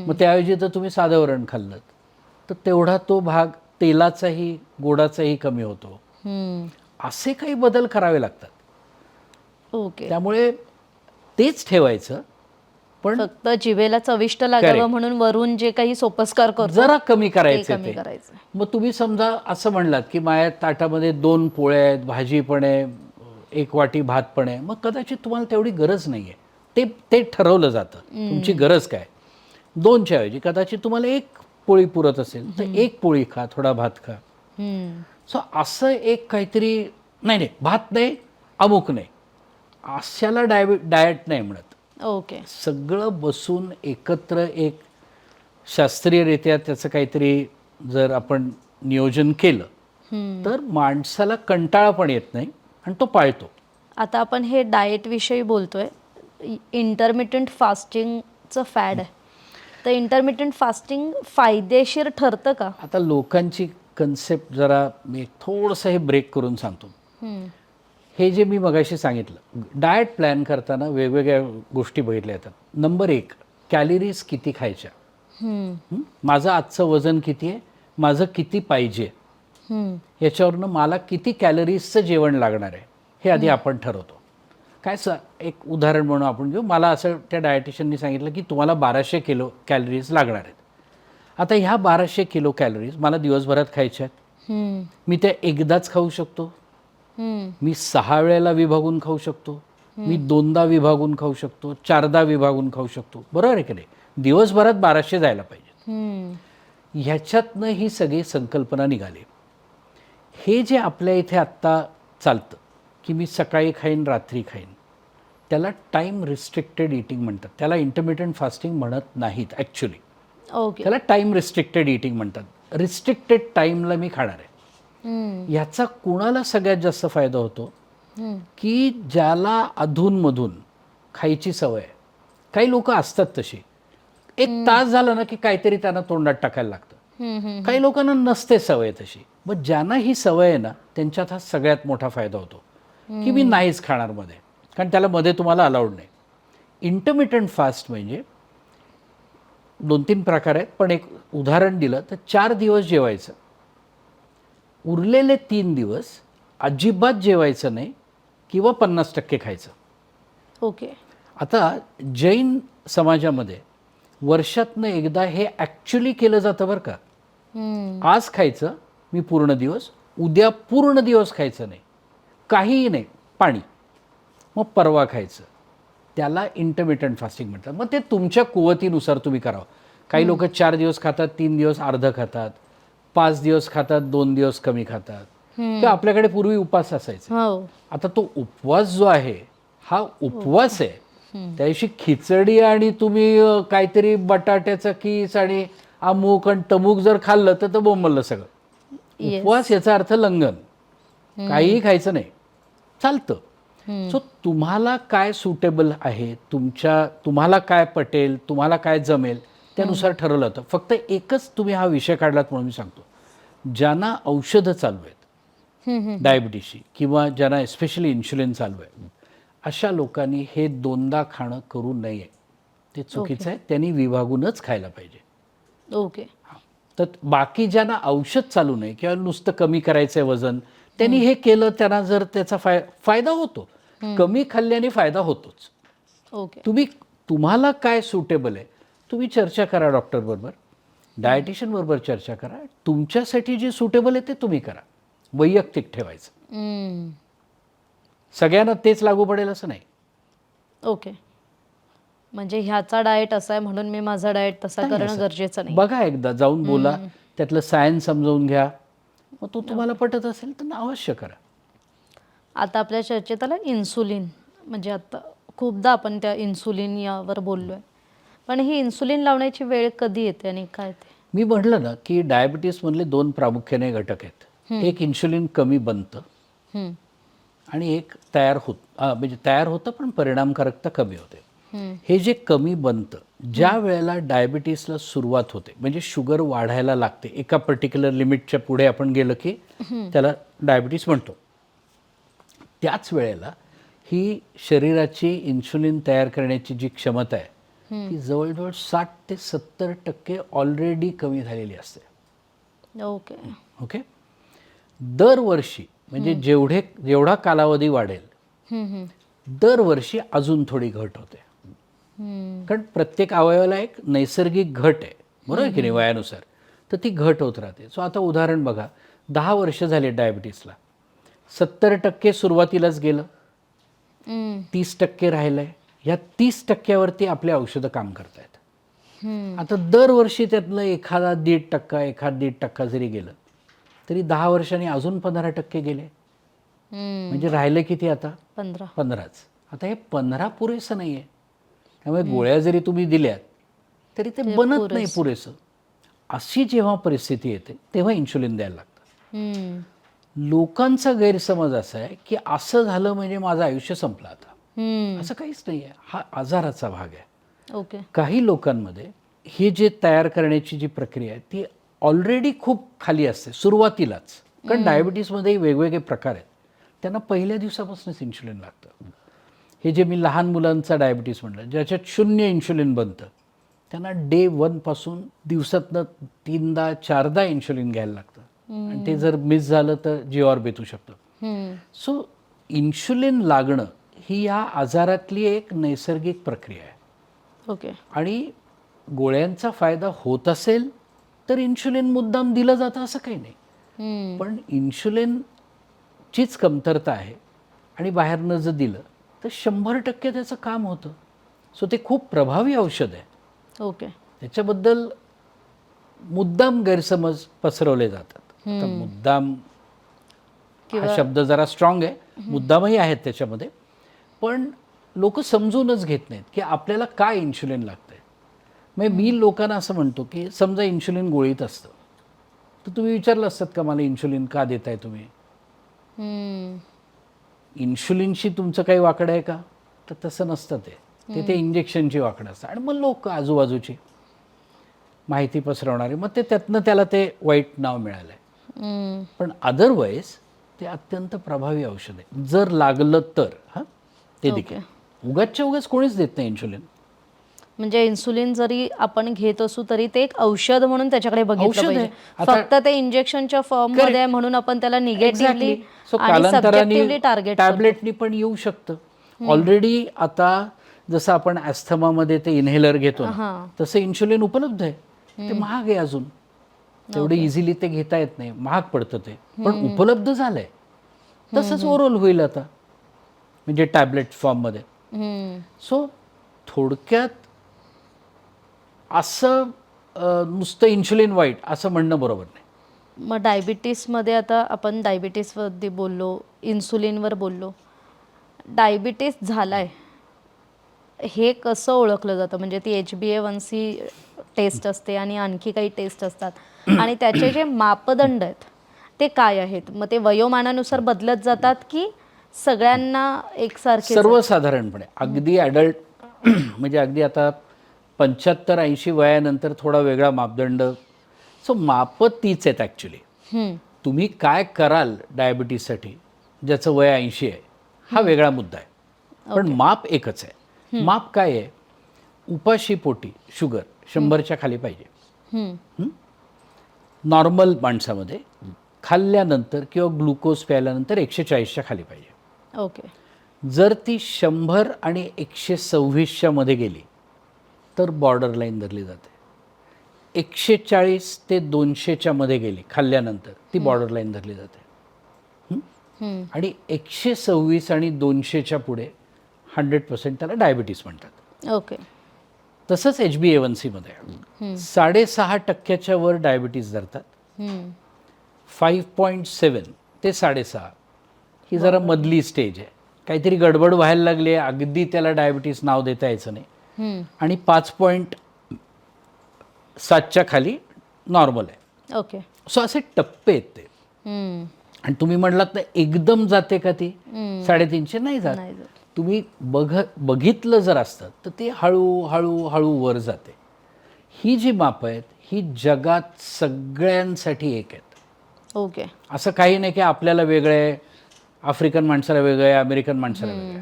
मग त्याऐवजी जर तुम्ही साधं वरण खाल्लं तर तेवढा तो भाग तेलाचाही गोडाचाही कमी होतो. असे काही बदल करावे लागतात. ओके. त्यामुळे तेच ठेवायचं, पण फक्त जिभेला चविष्ट लागावं म्हणून वरून जे काही सोपस्कार करतो जरा कमी ते करायचं कमी ते. करायचं. मग तुम्ही समजा असं म्हणलात की माझ्या ताटामध्ये 2 पोळ्या आहेत, भाजी पण आहे, 1 वाटी भात पण आहे, मग कदाचित तुम्हाला तेवढी गरज नाही आहे. ते ठरवलं जातं तुमची गरज काय. 2च्या ऐवजी कदाचित तुम्हाला 1 पोळी पुरत असेल तर 1 पोळी खा, थोडा भात खा. सो असं एक काहीतरी, नाही भात नाही, अमुक नाही, अशाला डाएट नाही म्हणत. ओके. सगळं बसून एकत्र एक शास्त्रीयरित्या त्याचं काहीतरी जर आपण नियोजन केलं तर माणसाला कंटाळा पण येत नाही आणि तो पाळतो. आता आपण हे डाएट विषयी बोलतोय, इंटरमिटंट फास्टिंगचं फॅड आहे, तर इंटरमिटंट फास्टिंग फायदेशीर ठरतं का? आता लोकांची कन्सेप्ट जरा मी थोडंसं हे ब्रेक करून सांगतो. हे जे मी मगाशी सांगितलं, डाएट प्लॅन करताना वेगवेगळ्या गोष्टी बघितल्या जातात. नंबर 1, कॅलरीज किती खायच्या. माझं आजचं वजन किती आहे, माझं किती पाहिजे, याच्यावरनं मला किती कॅलरीजचं जेवण लागणार आहे हे आधी आपण ठरवतो. काय एक उदाहरण म्हणून आपण घेऊ. मला असं त्या डायटिशियननी सांगितलं की तुम्हाला 1200 किलो कॅलरीज लागणार आहेत. आता ह्या 1200 किलो कॅलरीज मला दिवसभरात खायच्या आहेत. मी त्या एकदाच खाऊ शकतो, मी 6 वेळेला विभागून खाऊ शकतो, मी 2दा विभागून खाऊ शकतो, 4दा विभागून खाऊ शकतो, बरोबर आहे की नाही. दिवसभरात 1200 जायला पाहिजे. ह्याच्यातनं ही सगळी संकल्पना निघाली. हे जे आपल्या इथे आत्ता चालतं की मी सकाळी खाईन रात्री खाईन, त्याला टाईम रिस्ट्रिक्टेड ईटिंग म्हणतात. त्याला इंटरमिटंट फास्टिंग म्हणत नाहीत ॲक्च्युली. ओके. त्याला टाईम रिस्ट्रिक्टेड ईटिंग म्हणतात. रिस्ट्रिक्टेड टाईमला मी खाणार आहे. ह्याचा कुणाला सगळ्यात जास्त फायदा होतो की ज्याला अधूनमधून खायची सवय आहे. काही लोक असतात तशी, 1 तास झाला ना की काहीतरी त्यांना तोंडात टाकायला लागतं. काही लोकांना नसते सवय तशी. मग ज्यांना ही सवय आहे ना त्यांच्यात हा सगळ्यात मोठा फायदा होतो की मी नाहीच खाणार मध्ये, कारण त्याला मध्ये तुम्हाला अलाउड नाही. इंटरमिटंट फास्ट म्हणजे 2-3 प्रकार आहेत, पण एक उदाहरण दिलं तर 4 दिवस जेवायचं, उरलेले 3 दिवस अजिबात जेवायचं नाही किंवा 50% खायचं. ओके. आता जैन समाजामध्ये वर्षातनं एकदा हे ॲक्च्युली केलं जातं बरं का. आज खायचं मी पूर्ण दिवस, उद्या पूर्ण दिवस खायचं नाही, काहीही नाही, पाणी, मग परवा खायचं. त्याला इंटरमिटंट फास्टिंग म्हणतात. मग ते तुमच्या कुवतीनुसार तुम्ही करावं. काही लोक 4 दिवस खातात, 3 दिवस अर्धं खातात, 5 दिवस खातात, 2 दिवस कमी खातात. किंवा आपल्याकडे पूर्वी उपवास असायचे. आता तो उपवास जो आहे हा उपवास आहे. त्या दिवशी खिचडी आणि तुम्ही काहीतरी बटाट्याचं कीस आणि अमुक आणि तमुक जर खाल्लं तर बोंबललं सगळं. उपवास याचा अर्थ लंघन, काहीही खायचं नाही, चालतं. सो तुम्हाला काय सुटेबल आहे, तुम्हाला काय पटेल, तुम्हाला काय जमेल त्यानुसार ठरवलं होतं. फक्त एकच तुम्ही हा विषय काढलात म्हणून मी सांगतो, ज्यांना औषधं चालू आहेत डायबिटीसची किंवा ज्यांना एस्पेशली इन्शुलिन चालू आहे, अशा लोकांनी हे 2दा खाणं करू नये. ते चुकीचं आहे. त्यांनी विभागूनच खायला पाहिजे. ओके. तर बाकी ज्यांना औषध चालू नाही किंवा नुसतं कमी करायचं आहे वजन, त्यांनी हे केलं, त्यांना जर त्याचा फायदा होतो. कमी खाल्ल्याने फायदा होतोच. ओके. तुम्हाला काय सुटेबल आहे तुम्ही चर्चा करा डॉक्टरबरोबर, डायटिशियनबरोबर चर्चा करा. तुमच्यासाठी जे सुटेबल आहे ते तुम्ही करा. वैयक्तिक ठेवायचं. सगळ्यांना तेच लागू पडेल असं नाही. ओके. म्हणजे ह्याचा डाएट असा आहे म्हणून मी माझा डाएट तसा करणं गरजेचं नाही. बघा, एकदा जाऊन बोला, त्यातलं सायन्स समजावून घ्या. मग तो तुम्हाला पटत असेल तर अवश्य करा. आता आपल्या चर्चेत आलं इन्सुलिन. म्हणजे आता खूपदा आपण त्या इन्सुलिन यावर बोललोय, पण ही इन्सुलिन लावण्याची वेळ कधी येते आणि काय ते? मी म्हटलं ना की डायबिटीसमधले 2 प्रामुख्याने घटक आहेत. एक इन्शुलिन कमी बनतं आणि एक म्हणजे तयार होतं पण परिणामकारकता कमी होते. हे जे कमी बनतं, ज्या वेळेला डायबिटीसला सुरुवात होते, म्हणजे शुगर वाढायला लागते, एका पर्टिक्युलर लिमिटच्या पुढे आपण गेलं की त्याला डायबिटीस म्हणतो, त्याच वेळेला ही शरीराची इन्शुलिन तयार करण्याची जी क्षमता आहे ती जवळजवळ 60 ते 70% ऑलरेडी कमी झालेली असते. ओके. ओके. दरवर्षी म्हणजे जेवढा कालावधी वाढेल दरवर्षी अजून थोडी घट होते. कारण प्रत्येक अवयवाला एक नैसर्गिक घट आहे, बरोबर की नाही, वयानुसार. तर ती घट होत राहते. सो आता उदाहरण बघा, 10 वर्ष झाले डायबिटीसला, 70% सुरुवातीलाच गेलं, 30% राहिलंय. या 30%वरती आपले औषधं काम करतायत. आता दरवर्षी त्यातलं एखादा 1.5% जरी गेलं तरी 10 वर्षांनी अजून 15% गेले. म्हणजे राहिलं किती आता? 15च. आता हे 15 पुरेसं नाही आहे. त्यामुळे गोळ्या जरी तुम्ही दिल्यात तरी ते बनत नाही पुरेसं. अशी जेव्हा परिस्थिती येते तेव्हा इन्शुलिन द्यायला लागतं. लोकांचा गैरसमज असा आहे की असं झालं म्हणजे माझं आयुष्य संपलं आता. असं काहीच नाही आहे. हा आजाराचा भाग आहे. ओके. काही लोकांमध्ये ही जे तयार करण्याची जी प्रक्रिया आहे ती ऑलरेडी खूप खाली असते सुरुवातीलाच. कारण डायबिटीसमध्ये वेगवेगळे प्रकार आहेत. त्यांना पहिल्या दिवसापासूनच इन्शुलिन लागतं. हे जे मी लहान मुलांचा डायबिटीस म्हटलं, ज्याच्यात 0 इन्शुलिन बनतं, त्यांना डे 1 पासून दिवसातनं 3दा 4दा इन्शुलिन घ्यायला लागतं. आणि ते जर मिस झालं तर जीवावर बेतू शकतं. सो इन्शुलिन लागणं ही या आजारातली एक नैसर्गिक प्रक्रिया आहे. ओके. आणि गोळ्यांचा फायदा होत असेल तर इन्शुलिन मुद्दाम दिलं जातं असं काही नाही. पण इन्शुलिनचीच कमतरता आहे आणि बाहेरनं जर दिलं तर 100% त्याचं काम होतं. सो ते खूप प्रभावी औषध आहे. ओके. त्याच्याबद्दल मुद्दाम गैरसमज पसरवले जातात. आता मुद्दाम हा शब्द जरा स्ट्रॉंग आहे, मुद्दामही आहेत त्याच्यामध्ये, पण लोक समजूनच घेत नाहीत की आपल्याला काय इन्शुलिन लागतंय. म्हणजे मी लोकांना असं म्हणतो की समजा इन्शुलिन गोळीत असतं तर तुम्ही विचारलं असतात का मला इन्शुलिन का देताय तुम्ही? इन्शुलिनशी तुमचं काही वाकडं आहे का? तर तसं नसतं. ते इंजेक्शनची वाकडं असतं. आणि मग लोक आजूबाजूची माहिती पसरवणारे, मग ते त्यातनं त्याला ते वाईट नाव मिळालं आहे. पण अदरवाईज ते अत्यंत प्रभावी औषध आहे जर लागलं तर. हां, ते देखील उगाचच्या उगाच कोणीच देत नाही इन्शुलिन. म्हणजे इन्सुलिन जरी आपण घेत असू तरी ते एक औषध म्हणून त्याच्याकडे बघितलं औषध आहे. पाहिजे. फक्त ते इंजेक्शनच्या फॉर्म मध्ये आहे म्हणून आपण त्याला निगेटिव्हली आणि सब्जेक्टिव्हली टार्गेट टॅबलेटनी पण येऊ शकतं. ऑलरेडी आता जसं आपण ॲस्थमामध्ये ते इन्हेलर घेतो ना, तसं इन्शुलिन उपलब्ध आहे. ते महाग आहे अजून, तेवढे इझिली ते घेता येत नाही, महाग पडतं ते, पण उपलब्ध झालंय. तसंच ओरल होईल आता, म्हणजे टॅबलेट फॉर्ममध्ये. सो थोडक्यात असं नुसतं इन्शुलिन वाईट असं म्हणणं बरोबर नाही. मग डायबिटीसमध्ये आता आपण डायबिटीसवरती बोललो, इन्सुलिनवर बोललो. डायबिटीस झालाय हे कसं ओळखलं जातं? म्हणजे ती HbA1c टेस्ट असते आणि आणखी काही टेस्ट असतात आणि त्याचे जे मापदंड आहेत ते काय आहेत? मग ते वयोमानानुसार बदलत जातात की सगळ्यांना एकसारखे? सर्वसाधारणपणे अगदी ॲडल्ट म्हणजे अगदी आता 75-80 वयानंतर थोडा वेगळा मापदंड. सो मापं तीच आहेत ॲक्च्युली. तुम्ही काय कराल डायबिटीससाठी ज्याचं वय 80 आहे हा वेगळा मुद्दा आहे, पण माप एकच आहे. माप काय आहे? उपाशी पोटी शुगर 100च्या खाली पाहिजे नॉर्मल माणसामध्ये. खाल्ल्यानंतर किंवा ग्लुकोज प्यायल्यानंतर 140च्या खाली पाहिजे. ओके. जर ती 100 आणि 126च्या मध्ये गेली तर बॉर्डर लाईन धरली जाते. 140 ते 200च्या मध्ये गेली खाल्ल्यानंतर ती बॉर्डर लाईन धरली जाते. आणि 126 आणि 200च्या पुढे 100% त्याला डायबिटीस म्हणतात. ओके. तसंच HbA1c मध्ये 6.5% वर डायबिटीस धरतात. 5.7 ते 6.5 ही जरा मधली स्टेज आहे. काहीतरी गडबड व्हायला लागली आहे, अगदी त्याला डायबिटीस नाव देता यायचं नाही. आणि 5.7च्या खाली नॉर्मल आहे. ओके. सो असे टप्पे आहेत ते. आणि तुम्ही म्हटलात ना एकदम जाते का ती 3.5 नाही जात. तुम्ही बघितलं जर असतं तर ते हळूहळू हळू वर जाते. ही जी मापं आहेत ही जगात सगळ्यांसाठी एक आहेत. ओके. असं काही नाही की आपल्याला वेगळं आहे, आफ्रिकन माणसाला वेगळं आहे, अमेरिकन माणसाला वेगळं आहे.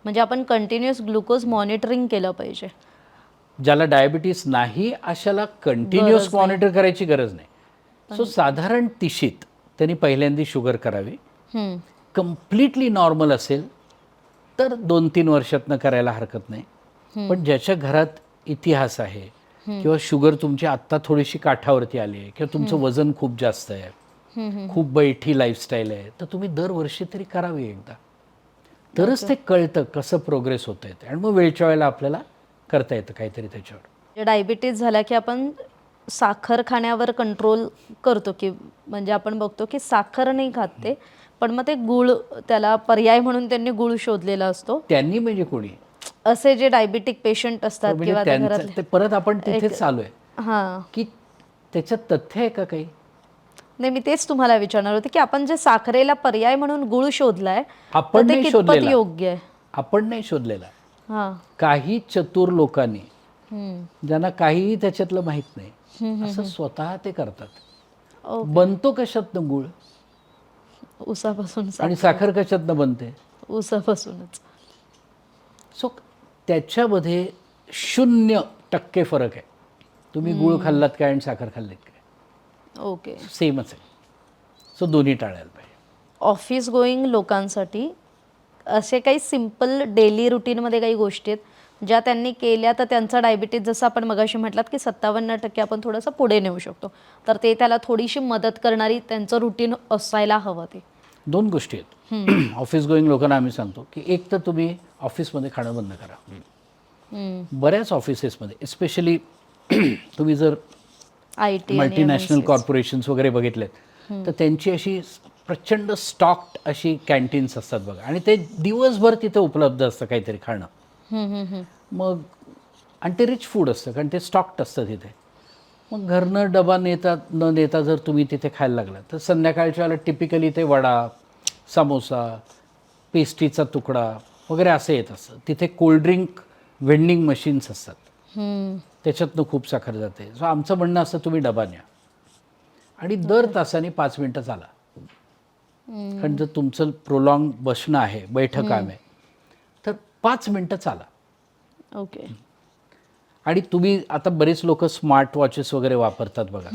म्हणजे आपण कंटिन्युअस ग्लुकोज मॉनिटरिंग केलं पाहिजे. ज्याला डायबिटीस नाही अशाला कंटिन्युअस मॉनिटर करायची गरज नाही. सो साधारण 30शीत त्यांनी पहिल्यांदी शुगर करावी. कम्प्लिटली नॉर्मल असेल तर 2-3 वर्षातनं करायला हरकत नाही. पण ज्याच्या घरात इतिहास आहे किंवा शुगर तुमची आत्ता थोडीशी काठावरती आली आहे किंवा तुमचं वजन खूप जास्त आहे, खूप बैठी लाईफस्टाईल आहे, तर तुम्ही दरवर्षी तरी करावी एकदा. तरच ते कळतं कसं प्रोग्रेस होत आहे आणि मग वेळच्या वेळेला आपल्याला करता येतं काहीतरी त्याच्यावर. डायबिटीज झाला की आपण साखर खाण्यावर कंट्रोल करतो की म्हणजे आपण बघतो की साखर नाही खाते, पण मग ते गुळ त्याला पर्याय म्हणून त्यांनी गुळ शोधलेला असतो. त्यांनी म्हणजे कोणी? असे जे डायबिटिक पेशंट असतात किंवा ते परत आपण तिथेच चालू आहे की त्याच्यात तथ्य आहे का काही? नाही, मी तेच तुम्हाला विचारणार होते की आपण जे साखरेला पर्याय म्हणून गुळ शोधलाय आपण नाही शोधलेला, योग्य आहे? आपण नाही शोधलेला. काही चतुर लोकांनी ज्यांना काहीही त्याच्यातलं माहित नाही असं स्वतः ते करतात. बनतो कशातनं गुळ? ऊसापासून आणि साखर कशातनं बनते? ऊसापासूनच. सो त्याच्यामध्ये 0% फरक आहे. तुम्ही गूळ खाल्लात काय आणि साखर खाल्लीत काय, ओके. सेमच आहे. सो दोन्ही टाळायला पाहिजे. ऑफिस गोईंग लोकांसाठी असे काही सिम्पल डेली रुटीनमध्ये काही गोष्टी आहेत ज्या त्यांनी केल्या तर त्यांचा डायबिटीज, जसं आपण मगाशी म्हटलात की 57% आपण थोडंसं पुढे नेऊ शकतो, तर ते त्याला थोडीशी मदत करणारी त्यांचं रुटीन असायला हवं. ते 2 गोष्टी आहेत. ऑफिस गोईंग लोकांना आम्ही सांगतो की एक तर तुम्ही ऑफिसमध्ये खाणं बंद करा. बऱ्याच ऑफिसेसमध्ये स्पेशली तुम्ही जर IT मल्टीनॅशनल कॉर्पोरेशन्स वगैरे बघितलेत तर त्यांची अशी प्रचंड स्टॉक्ड अशी कॅन्टीन्स असतात बघा, आणि ते दिवसभर तिथे उपलब्ध असतं काहीतरी खाणं. मग आणि ते रिच फूड असतं कारण ते स्टॉक्ड असतं तिथे. मग घरनं डबा न नेता जर तुम्ही तिथे खायला लागला तर संध्याकाळच्या वेळेला टिपिकली ते वडा, समोसा, पेस्ट्रीचा तुकडा वगैरे असं येत असतं. तिथे कोल्ड्रिंक व्हेंडिंग मशीन्स असतात, त्याच्यातनं खूप साखर जाते. सो आमचं म्हणणं असतं तुम्ही डबा न्या आणि दर तासाने 5 मिनटं चाला. कारण जर तुमचं प्रोलॉंग बसणं आहे, बैठं काम आहे, तर 5 मिनटं चाला. ओके. आणि तुम्ही आता बरेच लोक स्मार्ट वॉचेस वगैरे वापरतात बघा,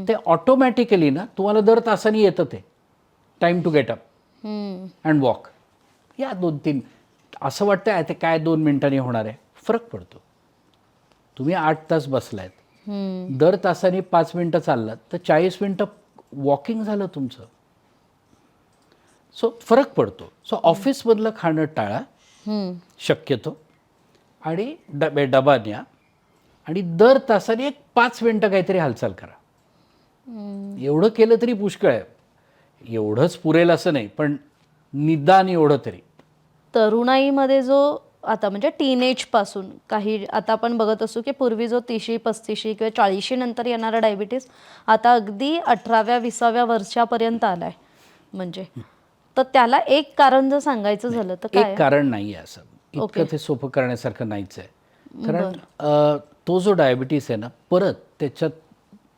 ते ऑटोमॅटिकली ना तुम्हाला दर तासाने येतं ते time to get up and walk. या 2-3 असं वाटतं आहे ते काय 2 मिनिटांनी होणार आहे, फरक पडतो. तुम्ही 8 तास बसलायत, दर तासाने 5 मिनटं चाललात तर 40 मिनटं वॉकिंग झालं तुमचं. सो फरक पडतो. सो ऑफिसमधलं खाणं टाळा शक्यतो, आणि डबा न्या आणि दर तासाने 5 मिनटं काहीतरी हालचाल करा. एवढं केलं तरी पुष्कळ आहे. एवढंच पुरेल असं नाही, पण निदान एवढं तरी. तरुणाईमध्ये जो आता म्हणजे टीनेज पासून काही आता आपण बघत असू की पूर्वी जो 30-35 किंवा 40 नंतर येणारा डायबिटीस आता अगदी 18व्या-20व्या वर्षापर्यंत आलाय. म्हणजे तर त्याला एक कारण जर सांगायचं झालं तर काय? एक कारण नाही आहे असं, इतकं ते सोपं करण्यासारखं नाहीच आहे. कारण तो जो डायबिटीस आहे ना, परत त्याच्यात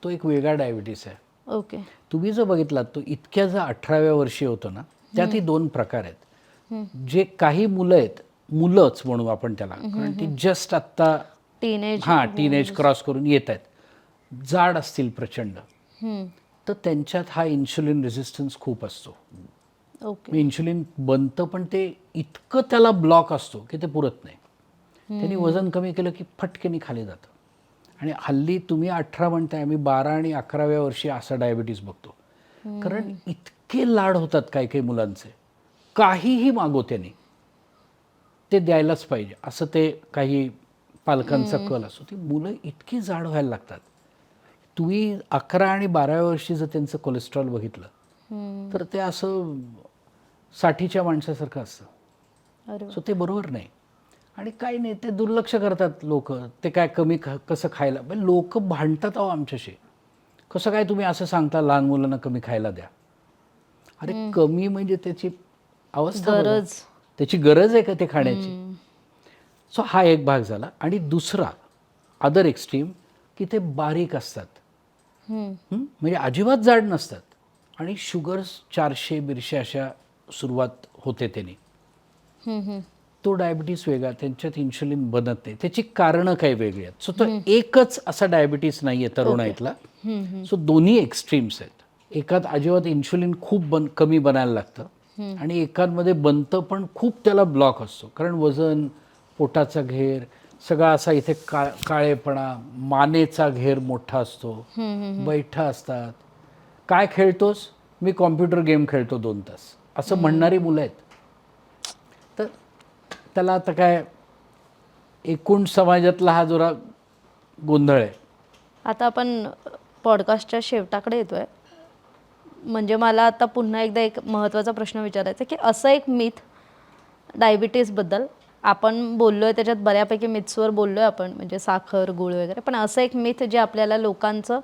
तो एक वेगळा डायबिटीस आहे. ओके. तुम्ही जो बघितलात तो इतक्या जर 18व्या वर्षी होतो ना, त्यातही 2 प्रकार आहेत. जे काही मुलं आहेत, मुलंच म्हणू आपण त्याला, कारण ती जस्ट आत्ता टीनेज क्रॉस करून येत आहेत, जाड असतील प्रचंड, तर त्यांच्यात हा इन्शुलिन रेझिस्टन्स खूप असतो. ओके. इन्शुलिन बनतं पण ते इतकं त्याला ब्लॉक असतो की ते पुरत नाही. त्यांनी वजन कमी केलं की फटकेनी खाली जातं. आणि हल्ली तुम्ही 18 म्हणताय, आम्ही 12 आणि 11व्या वर्षी असा डायबिटीस बघतो. कारण इतके लाड होतात काही काही मुलांचे, काहीही मागो त्यांनी ते द्यायलाच पाहिजे असं ते काही पालकांचा कल असतो. ती मुलं इतकी जाड व्हायला लागतात. तुम्ही 11 आणि 12व्या वर्षी जर त्यांचं कोलेस्ट्रॉल बघितलं तर ते असं 60च्या माणसासारखं असतं. सो ते बरोबर नाही. आणि काही नाही, ते दुर्लक्ष करतात लोक. ते काय कमी कसं खायला, लोक भांडतात अहो आमच्याशी. कसं काय तुम्ही असं सांगता लहान मुलांना कमी खायला द्या. अरे कमी म्हणजे त्याची अवस्था बघा. त्याची गरज आहे का ते खाण्याची. सो हा एक भाग झाला. आणि दुसरा अदर एक्स्ट्रीम की ते बारीक असतात, म्हणजे अजिबात जाड नसतात, आणि शुगर 400-200 अशा सुरुवात होते त्यांनी. तो डायबिटीस वेगळा, त्यांच्यात इन्शुलिन बनत नाही, त्याची कारणं काही वेगळी आहेत. सो तो एकच असा डायबिटीस नाही आहे तरुणाईतला. सो दोन्ही एक्स्ट्रीम्स आहेत. एकात अजिबात इन्शुलिन खूप कमी बनायला लागतं, आणि एकांमध्ये बनतं पण खूप त्याला ब्लॉक असतो. कारण वजन, पोटाचा घेर सगळा असा इथे काळेपणा, मानेचा घेर मोठा असतो, बैठा असतात. काय खेळतोस? मी कॉम्प्युटर गेम खेळतो 2 तास, असं म्हणणारी मुलं आहेत. तर त्याला आता काय, एकूण समाजातला हा जरा गोंधळ आहे. आता आपण पॉडकास्टच्या शेवटाकडे येतोय. म्हणजे मला आता पुन्हा एकदा एक महत्त्वाचा प्रश्न विचारायचा की असं एक मिथ डायबिटीसबद्दल आपण बोललोय, त्याच्यात बऱ्यापैकी मिथ्सवर बोललोय आपण, म्हणजे साखर, गूळ वगैरे, पण असं एक मिथ जे आपल्याला लोकांचं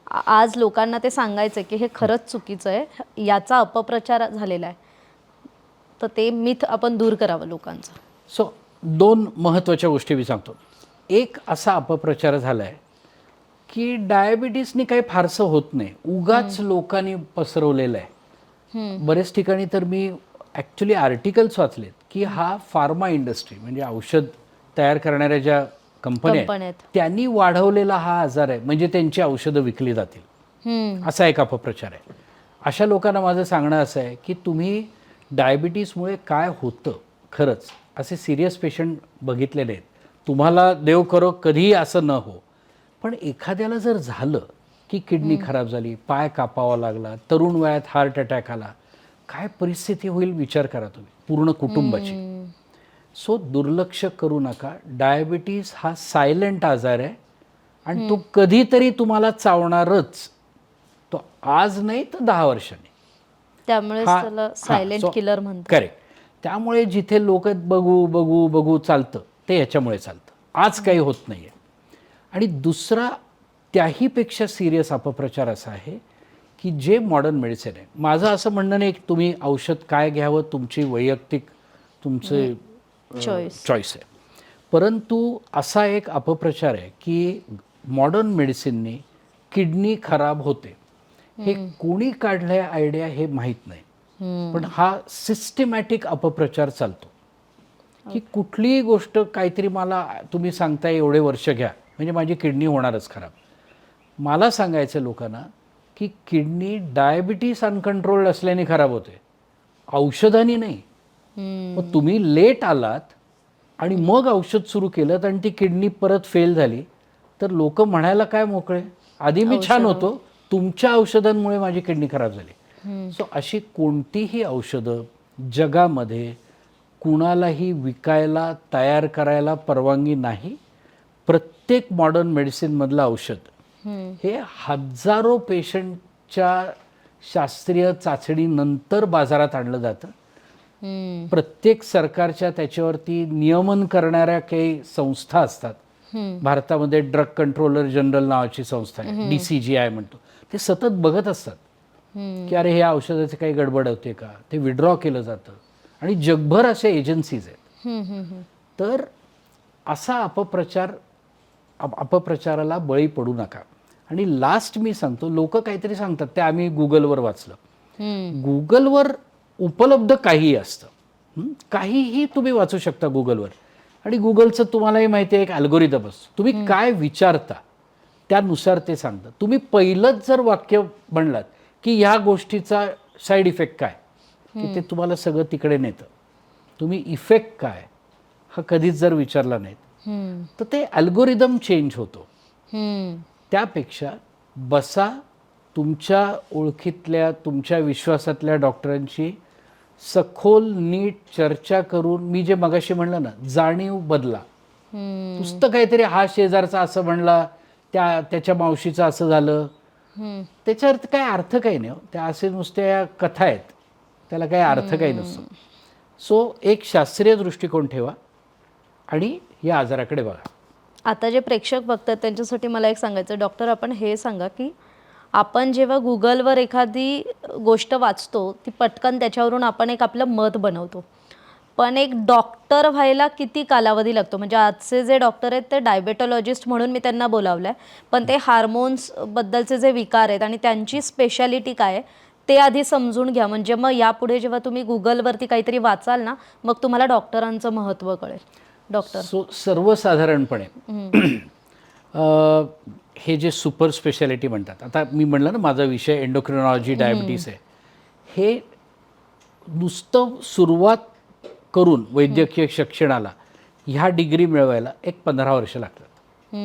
आज लोकांना ते सांगायचं की हे खरंच चुकीचं आहे, याचा अपप्रचार झालेला आहे, तर ते मिथ आपण दूर करावं लोकांचं. सो 2 महत्त्वाच्या गोष्टी मी सांगतो. एक असा अपप्रचार झाला आहे की डायबिटीसनी काही फारसं होत नाही, उगाच लोकांनी पसरवलेलं आहे. बरेच ठिकाणी तर मी ॲक्च्युली आर्टिकल्स वाचलेत की हा फार्मा इंडस्ट्री म्हणजे औषध तयार करणाऱ्या ज्या कंपन्या कंपन्या आहेत आहेत. त्यांनी वाढवलेला हा आजार आहे, म्हणजे त्यांची औषधं विकली जातील, असा एक अपप्रचार आहे. अशा लोकांना माझं सांगणं असं आहे की तुम्ही डायबिटीसमुळे काय होतं खरंच असे सिरियस पेशंट बघितलेले आहेत. तुम्हाला देव करो कधीही असं न हो, पण एखाद्याला जर झालं की किडनी खराब झाली, पाय कापावा लागला, तरुण वयात हार्ट अटॅक आला, काय परिस्थिती होईल विचार करा तुम्ही, पूर्ण कुटुंबाची. सो दुर्लक्ष करू नका. डायबिटीस हा सायलेंट आजार आहे आणि तो कधीतरी तुम्हाला चावणारच. तो आज नाही तर 10 वर्षांनी. त्यामुळे त्याला सायलेंट किलर म्हणतात. करेक्ट. त्यामुळे जिथे लोक बघू बघू बघू चालतं ते ह्याच्यामुळे चालतं. आज काही होत नाही आहे. आणि दुसरा त्याहीपेक्षा सिरियस अपप्रचार असा आहे की जे मॉडर्न मेडिसिन आहे, माझं असं म्हणणं नाही की तुम्ही औषध काय घ्यावं, तुमची वैयक्तिक तुमचे चॉईस आहे, परंतु असा एक अपप्रचार आहे की मॉडर्न मेडिसिनने किडनी खराब होते. हे कोणी काढलंय आयडिया हे माहीत नाही, पण हा सिस्टमॅटिक अपप्रचार चालतो की कुठलीही गोष्ट काहीतरी मला तुम्ही सांगताय एवढे वर्ष घ्या म्हणजे माझी किडनी होणारच खराब. मला सांगायचं लोकांना की किडनी डायबिटीस अनकंट्रोल्ड असल्याने खराब होते, औषधाने नाही. मग तुम्ही लेट आलात आणि मग औषध सुरू केलं आणि ती किडनी परत फेल झाली तर लोक म्हणायला काय मोकळे, आधी मी छान होतो, तुमच्या औषधांमुळे माझी किडनी खराब झाली. सो अशी कोणतीही औषधं जगामध्ये कुणालाही विकायला तयार करायला परवानगी नाही. प्रत्येक मॉडर्न मेडिसिनमधलं औषध हे हजारो पेशंटच्या शास्त्रीय चाचणीनंतर बाजारात आणलं जातं. प्रत्येक सरकारच्या त्याच्यावरती नियमन करणाऱ्या काही संस्था असतात. भारतामध्ये ड्रग कंट्रोलर जनरल नावाची संस्था आहे, DCGI म्हणतो. ते सतत बघत असतात की अरे हे औषधाचे काही गडबड होते का, ते विड्रॉ केलं जातं. आणि जगभर असे एजन्सीज आहेत. तर असा अपप्रचाराला बळी पडू नका. आणि लास्ट मी सांगतो, लोक काहीतरी सांगतात ते आम्ही गुगलवर वाचलं. गुगलवर उपलब्ध काहीही असतं, काहीही तुम्ही वाचू शकता गुगलवर. आणि गुगलचं तुम्हालाही माहिती आहे एक अल्गोरिदम असतो, तुम्ही काय विचारता त्यानुसार ते सांगतं. तुम्ही पहिलंच जर वाक्य म्हणलात की ह्या गोष्टीचा साईड इफेक्ट काय, की ते तुम्हाला सगळं तिकडे नेतं. तुम्ही इफेक्ट काय हा कधीच जर विचारला नाहीत तर ते अल्गोरिदम चेंज होतो. त्यापेक्षा बसा, तुमच्या ओळखीतल्या तुमच्या विश्वासातल्या डॉक्टरांशी सखोल नीट चर्चा करून, मी जे मगाशी म्हणलं ना, जाणीव बदला. नुसतं काहीतरी हा शेजारचा असं म्हणला, त्याच्या मावशीचं असं झालं, त्याच्यावर काय अर्थ काही नाही. त्या असे नुसत्या कथा आहेत, त्याला काही अर्थ काही नसतो. सो एक शास्त्रीय दृष्टिकोन ठेवा आणि या आजाराकडे बघा. आता जे प्रेक्षक बघतात त्यांच्यासाठी मला एक सांगायचं, डॉक्टर आपण हे सांगा की आपण जेव्हा गुगलवर एखादी गोष्ट वाचतो ती पटकन त्याच्यावरून आपण एक आपलं मत बनवतो, पण एक डॉक्टर व्हायला किती कालावधी लागतो. म्हणजे आजचे जे डॉक्टर आहेत ते डायबेटॉलॉजिस्ट म्हणून मी त्यांना बोलावलं आहे, पण ते हार्मोन्सबद्दलचे जे विकार आहेत आणि त्यांची स्पेशालिटी काय आहे ते आधी समजून घ्या. म्हणजे मग यापुढे जेव्हा तुम्ही गुगलवरती काहीतरी वाचाल ना, मग तुम्हाला डॉक्टरांचं महत्त्व कळेल. डॉक्टर सर्वसाधारणपणे हे जे सुपर स्पेशालिटी म्हणतात, आता मी म्हणलं ना माझा विषय एंडोक्रिनॉलॉजी डायबिटीस आहे, हे नुसतं सुरुवात करून वैद्यकीय शिक्षणाला ह्या डिग्री मिळवायला एक 15 वर्ष लागतात.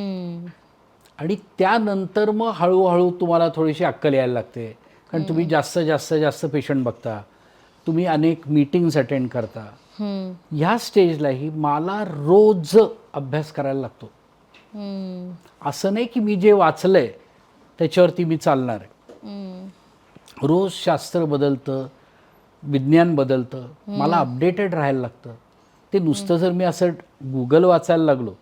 आणि त्यानंतर मग हळूहळू तुम्हाला थोडीशी अक्कल यायला लागते, कारण तुम्ही जास्त पेशंट बघता, तुम्ही अनेक मीटिंग्स अटेंड करता. ह्या स्टेजलाही मला रोज अभ्यास करायला लागतो. असं नाही की मी जे वाचलंय त्याच्यावरती मी चालणार आहे. रोज शास्त्र बदलतं, विज्ञान बदलतं, मला अपडेटेड राहायला लागतं. ते नुसतं जर मी असं गुगल वाचायला लागलो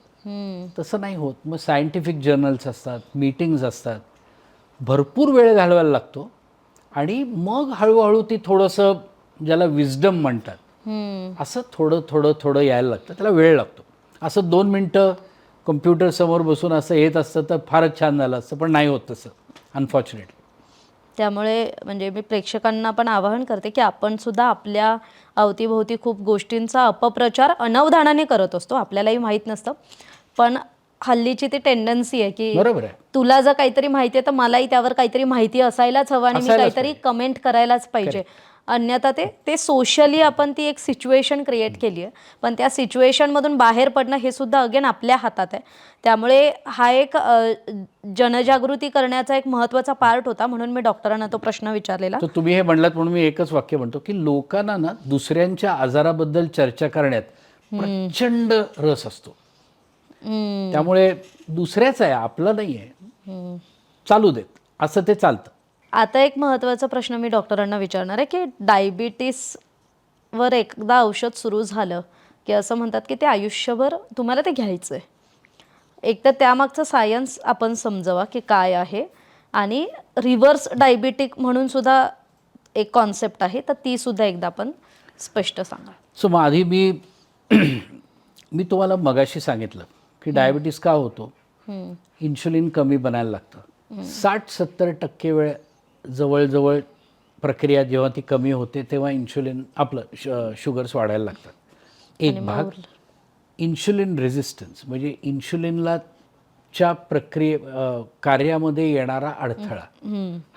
तसं नाही होत. मग सायंटिफिक जर्नल्स असतात, मीटिंग्स असतात, भरपूर वेळ घालवायला लागतो. आणि मग हळूहळू ती थोडंसं ज्याला विजडम म्हणतात असं थोडं यायला लागतं. त्याला वेळ लागतो. असं 2 मिनटं कम्प्युटर समोर बसून असं येत असतं तर फारच छान झालं असतं, पण नाही होत तसं अनफॉर्च्युनेटली. त्यामुळे म्हणजे मी प्रेक्षकांना पण आवाहन करते की आपण सुद्धा आपल्या अवतीभोवती खूप गोष्टींचा अपप्रचार अनवधानाने करत असतो, आपल्यालाही माहीत नसतं. पण हल्लीची ती टेंडन्सी आहे की बरोबर आहे. तुला जर काहीतरी माहिती आहे तर मलाही त्यावर काहीतरी माहिती असायलाच हवं आणि मी असायलाच काहीतरी पाहिजे. कमेंट करायलाच पाहिजे. अन्यथा ते सोशली आपण ती एक सिच्युएशन क्रिएट केली आहे, पण त्या सिच्युएशनमधून बाहेर पडणं हे सुद्धा अगेन आपल्या हातात आहे. त्यामुळे हा एक जनजागृती करण्याचा एक महत्त्वाचा पार्ट होता, म्हणून मी डॉक्टरांना तो प्रश्न विचारलेला. तर तुम्ही हे म्हणलात म्हणून मी एकच वाक्य म्हणतो की लोकांना ना दुसऱ्यांच्या आजाराबद्दल चर्चा करण्यात प्रचंड रस असतो. त्यामुळे दुसऱ्याच आहे, आपलं नाही आहे, चालू देत, असं ते चालतं. आता एक महत्त्वाचा प्रश्न मी डॉक्टरांना विचारणार आहे की डायबिटीसवर एकदा औषध सुरू झालं की असं म्हणतात की ते आयुष्यभर तुम्हाला ते घ्यायचं आहे. एक तर त्यामागचं सायन्स आपण समजावा की काय आहे, आणि रिव्हर्स डायबिटिक म्हणून सुद्धा एक कॉन्सेप्ट आहे, तर ती सुद्धा एकदा आपण स्पष्ट सांगा. सो मग आधी मी तुम्हाला मगाशी सांगितलं की डायबिटीस का होतो. इन्शुलिन कमी बनायला लागतं. 60-70% वेळ जवळजवळ प्रक्रिया जेव्हा ती कमी होते तेव्हा इन्शुलिन आपलं शुगर्स वाढायला लागतात. एक भाग इन्शुलिन रेझिस्टन्स म्हणजे इन्शुलिनला च्या कार्यामध्ये येणारा अडथळा,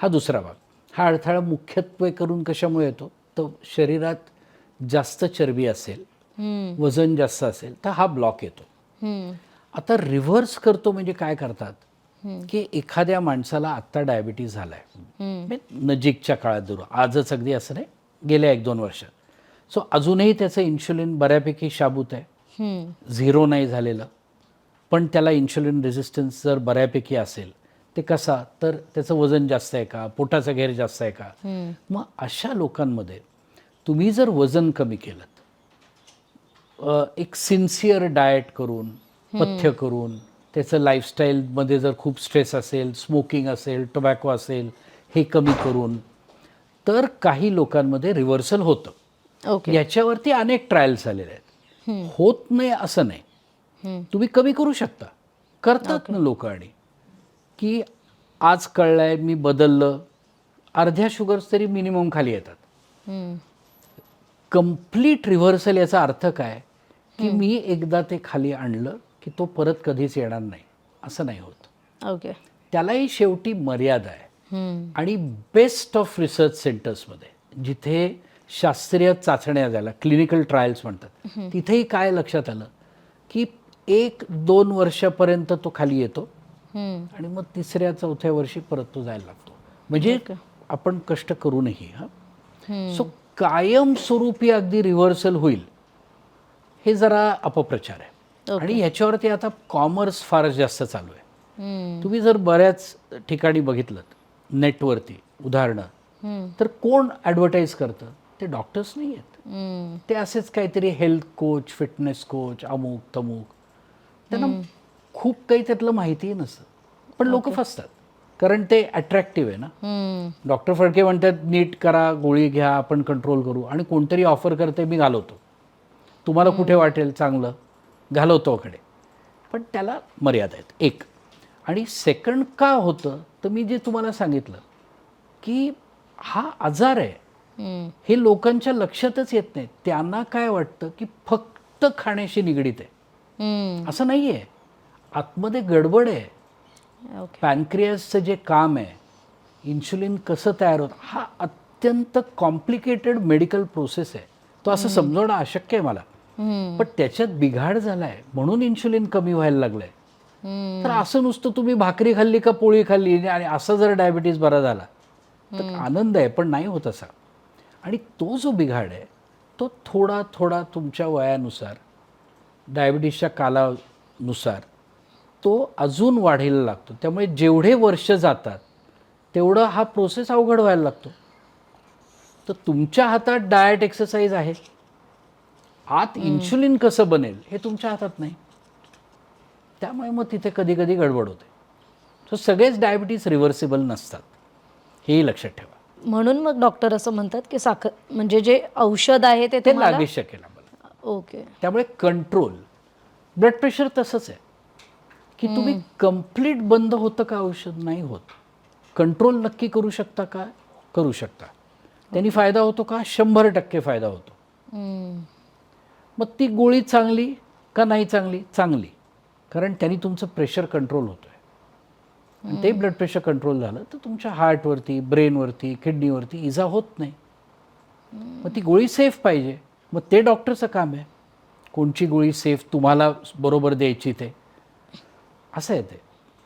हा दुसरा भाग. हा अडथळा मुख्यत्वे करून कशामुळे येतो, तर शरीरात जास्त चरबी असेल, वजन जास्त असेल तर हा ब्लॉक येतो. आता रिव्हर्स करतो म्हणजे काय करतात की एखाद्या माणसाला आत्ता डायबिटीज झालाय, नजीकच्या काळात दूर, आजच अगदी असं नाही, गेल्या 1-2 वर्षात. सो अजूनही त्याचं इन्शुलिन बऱ्यापैकी शाबूत आहे, झिरो नाही झालेलं, पण त्याला इन्शुलिन रेझिस्टन्स जर बऱ्यापैकी असेल, ते कसा, तर त्याचं वजन जास्त आहे का, पोटाचा घेर जास्त आहे का. मग अशा लोकांमध्ये तुम्ही जर वजन कमी केलं, एक सिन्सिअर डाएट करून, पथ्य करून, त्याचं लाईफस्टाईलमध्ये जर खूप स्ट्रेस असेल, स्मोकिंग असेल, टोबॅको असेल, हे कमी करून, तर काही लोकांमध्ये रिव्हर्सल होतं. ओके. याच्यावरती अनेक ट्रायल्स झालेले आहेत. होत नाही असं नाही, तुम्ही कमी करू शकता, करतात ना लोक. आणि की आज कळलंय मी बदललं, अर्ध्या शुगर्स तरी मिनिमम खाली येतात. कम्प्लीट रिव्हर्सल याचा अर्थ काय की मी एकदा ते खाली आणलं की तो परत कधीच येणार नाही, असं नाही होत. ओके. त्यालाही शेवटी मर्यादा आहे. आणि बेस्ट ऑफ रिसर्च सेंटर्समध्ये जिथे शास्त्रीय चाचण्या झाल्या, क्लिनिकल ट्रायल्स म्हणतात, तिथेही काय लक्षात आलं की 1-2 वर्षापर्यंत तो खाली येतो आणि मग 3ऱ्या-4थ्या वर्षी परत तो जायला लागतो. म्हणजे आपण कष्ट करूनही. सो कायमस्वरूपी अगदी रिव्हर्सल होईल हे जरा अपप्रचार आहे. आणि ह्याच्यावरती आता कॉमर्स फार जास्त चालू आहे. तुम्ही जर बऱ्याच ठिकाणी बघितलं नेटवरती उदाहरणं, तर कोण ॲडव्हर्टाईज करतं, ते डॉक्टर्स नाही आहेत, ते असेच काहीतरी हेल्थ कोच, फिटनेस कोच, अमुक तमुक. त्यांना खूप काही त्यातलं माहितीही नसतं, पण लोक फसतात कारण ते अट्रॅक्टिव्ह आहे ना. डॉक्टर फडके म्हणतात नीट करा, गोळी घ्या, आपण कंट्रोल करू, आणि कोणतरी ऑफर करते मी घालवतो, तुम्हाला कुठे वाटेल चांगलं घालवतो कडे. पण त्याला मर्यादा आहेत एक. आणि सेकंड का होतं, तर मी जे तुम्हाला सांगितलं की हा आजार आहे हे लोकांच्या लक्षातच येत नाही. त्यांना काय वाटतं की फक्त खाण्याशी निगडीत आहे, असं नाही आहे. आतमध्ये गडबड आहे. पॅनक्रियासचं जे काम आहे, इन्शुलिन कसं तयार होतं, हा अत्यंत कॉम्प्लिकेटेड मेडिकल प्रोसेस आहे. तो असं समजवणं अशक्य आहे मला. पण त्याच्यात बिघाड झालाय म्हणून इन्शुलिन कमी व्हायला लागलंय. तर असं नुसतं तुम्ही भाकरी खाल्ली का पोळी खाल्ली आणि असं जर डायबिटीज बरा झाला तर आनंद आहे, पण नाही होत असा. आणि तो जो बिघाड आहे तो थोडा थोडा तुमच्या वयानुसार, डायबिटीसच्या कालानुसार तो अजून वाढायला लागतो. त्यामुळे जेवढे वर्ष जातात तेवढं हा प्रोसेस अवघड व्हायला लागतो. तर तुमच्या हातात डाएट एक्सरसाइज आहे, आत इन्शुलिन कसं बनेल हे तुमच्या हातात नाही. त्यामुळे मग तिथे कधी कधी गडबड होते. सो सगळेच डायबिटीस रिव्हर्सिबल नसतात, हेही लक्षात ठेवा. म्हणून मग डॉक्टर असं म्हणतात की साखर म्हणजे जे औषध आहे ते तुम्हाला लागू शकेल आम्हाला. ओके. त्यामुळे कंट्रोल. ब्लड प्रेशर तसंच आहे की तुम्ही कम्प्लीट बंद होतं का औषध, नाही होत. कंट्रोल नक्की करू शकता का? करू शकता. त्यांनी फायदा होतो का? 100% फायदा होतो. मग ती गोळी चांगली का नाही चांगली? चांगली, कारण त्यांनी तुमचं प्रेशर कंट्रोल होतं आहे. आणि ते ब्लड प्रेशर कंट्रोल झालं तर तुमच्या हार्टवरती, ब्रेनवरती, किडनीवरती इजा होत नाही. मग ती गोळी सेफ पाहिजे. मग ते डॉक्टरचं काम आहे, कोणची गोळी सेफ तुम्हाला बरोबर द्यायची ते. असं आहे ते.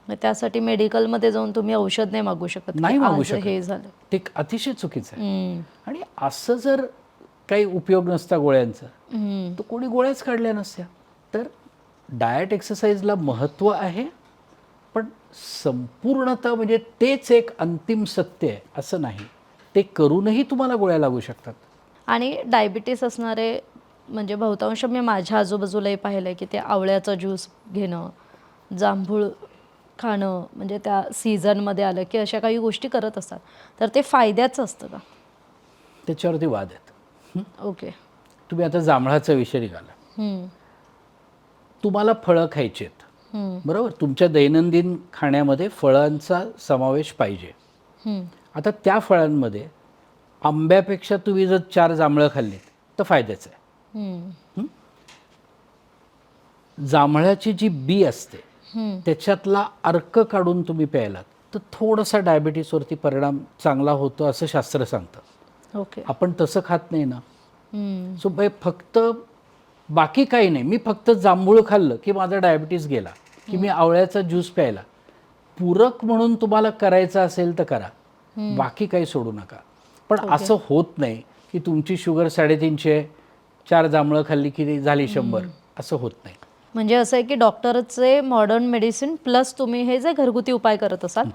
मग त्यासाठी मेडिकलमध्ये जाऊन तुम्ही औषध नाही मागू शकत की नाही मागू आज शकत. हे झालं. ते अतिशय चुकीचं आहे. आणि असं जर काही उपयोग नसता गोळ्यांचा तर कोणी गोळ्याच काढल्या नसत्या. तर डाएट एक्सरसाइजला महत्त्व आहे, पण संपूर्णतः म्हणजे तेच एक अंतिम सत्य आहे असं नाही. ते करूनही तुम्हाला गोळ्या लागू शकतात. आणि डायबिटीस असणारे म्हणजे बहुतांश मी माझ्या आजूबाजूलाही पाहिलं आहे की ते आवळ्याचा ज्यूस घेणं, जांभूळ खाणं, म्हणजे त्या सीझनमध्ये आलं की अशा काही गोष्टी करत असतात. तर ते फायद्याचं असतं का? त्याच्यावरती वाद आहेत. ओके. तुम्ही आता जांभळाचा विषय निघाला. तुम्हाला फळं खायची आहेत, बरोबर? तुमच्या दैनंदिन खाण्यामध्ये फळांचा समावेश पाहिजे. आता त्या फळांमध्ये आंब्यापेक्षा तुम्ही जर 4 जांभळं खाल्लीत तर फायद्याचं आहे. जांभळाची जी बी असते त्याच्यातला अर्क काढून तुम्ही प्यायलात तर थोडासा डायबिटीसवरती परिणाम चांगला होतो असं शास्त्र सांगतं. ओके. आपण तसं खात नाही ना. सो फक्त बाकी काही नाही, मी फक्त जांभूळ खाल्लं की माझा डायबिटीस गेला, की मी आवळ्याचा ज्यूस प्यायला. पूरक म्हणून तुम्हाला करायचं असेल तर करा, बाकी काही सोडू नका. पण असं होत नाही की तुमची शुगर 350, 4 जांभळं खाल्ली की झाली 100, असं होत नाही. म्हणजे असं आहे की डॉक्टरचे मॉडर्न मेडिसिन प्लस तुम्ही हे जे घरगुती उपाय करत असाल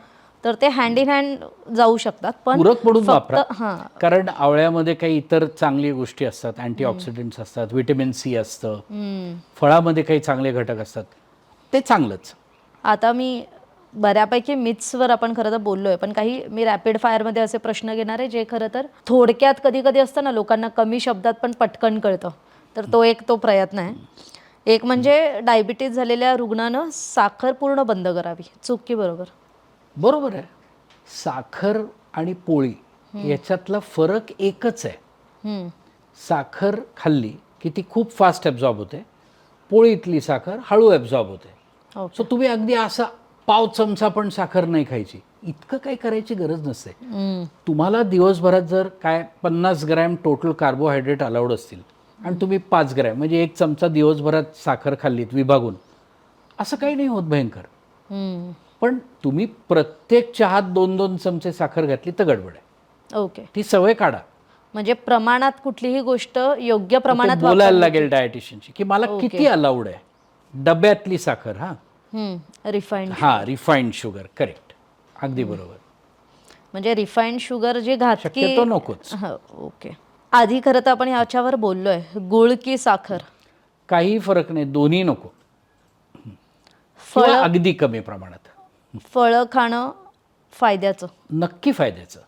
तर ते हँड इन हँड जाऊ शकतात. पण पूरक म्हणून वापरा, हां, कारण आवळ्यामध्ये काही इतर चांगली गोष्टी असतात, अँटीऑक्सिडंट्स असतात, व्हिटॅमिन सी असतं, फळामध्ये काही चांगले घटक असतात, ते चांगलंच. आता मी बऱ्यापैकी मिथ्सवर आपण खरं तर बोललो आहे, पण काही मी रॅपिड फायरमध्ये असे प्रश्न घेणार आहे जे खरं तर थोडक्यात कधी कधी असतं ना, लोकांना कमी शब्दात पण पटकन कळतं. तर तो एक प्रयत्न आहे. एक म्हणजे डायबिटीज झालेल्या रुग्णानं साखर पूर्ण बंद करावी. चूक की बरोबर? बरोबर आहे. साखर आणि पोळी याच्यातला फरक एकच आहे. साखर खाल्ली की ती खूप फास्ट ॲब्झॉर्ब होते, पोळीतली साखर हळू ॲब्झॉर्ब होते. सो तुम्ही अगदी असा पाव चमचा पण साखर नाही खायची, इतकं काही करायची गरज नसते. तुम्हाला दिवसभरात जर काय 50 ग्रॅम टोटल कार्बोहायड्रेट अलाउड असतील आणि तुम्ही 5 ग्रॅम म्हणजे 1 चमचा दिवसभरात साखर खाल्लीत विभागून, असं काही नाही होत भयंकर. पण तुम्ही प्रत्येक चहात 2-2 चमचे साखर घातली तर गडबड आहे. ओके. ती सवय काढा. म्हणजे प्रमाणात कुठलीही गोष्ट योग्य प्रमाणात ते बोलायला लागेल डायटिशियनची की मला किती अलाउड आहे. डब्यातली साखर, रिफाईंड, रिफाईंड शुगर, करेक्ट, अगदी बरोबर. म्हणजे रिफाईंड शुगर जे घातकी शक्यतो नकोच. ओके. आधी खरं तर आपण याच्यावर बोललोय, गुळ की साखर? काही फरक नाही, दोन्ही नको, किंवा अगदी कमी प्रमाणात. फळं खाणं फायद्याचं? नक्की फायद्याचं.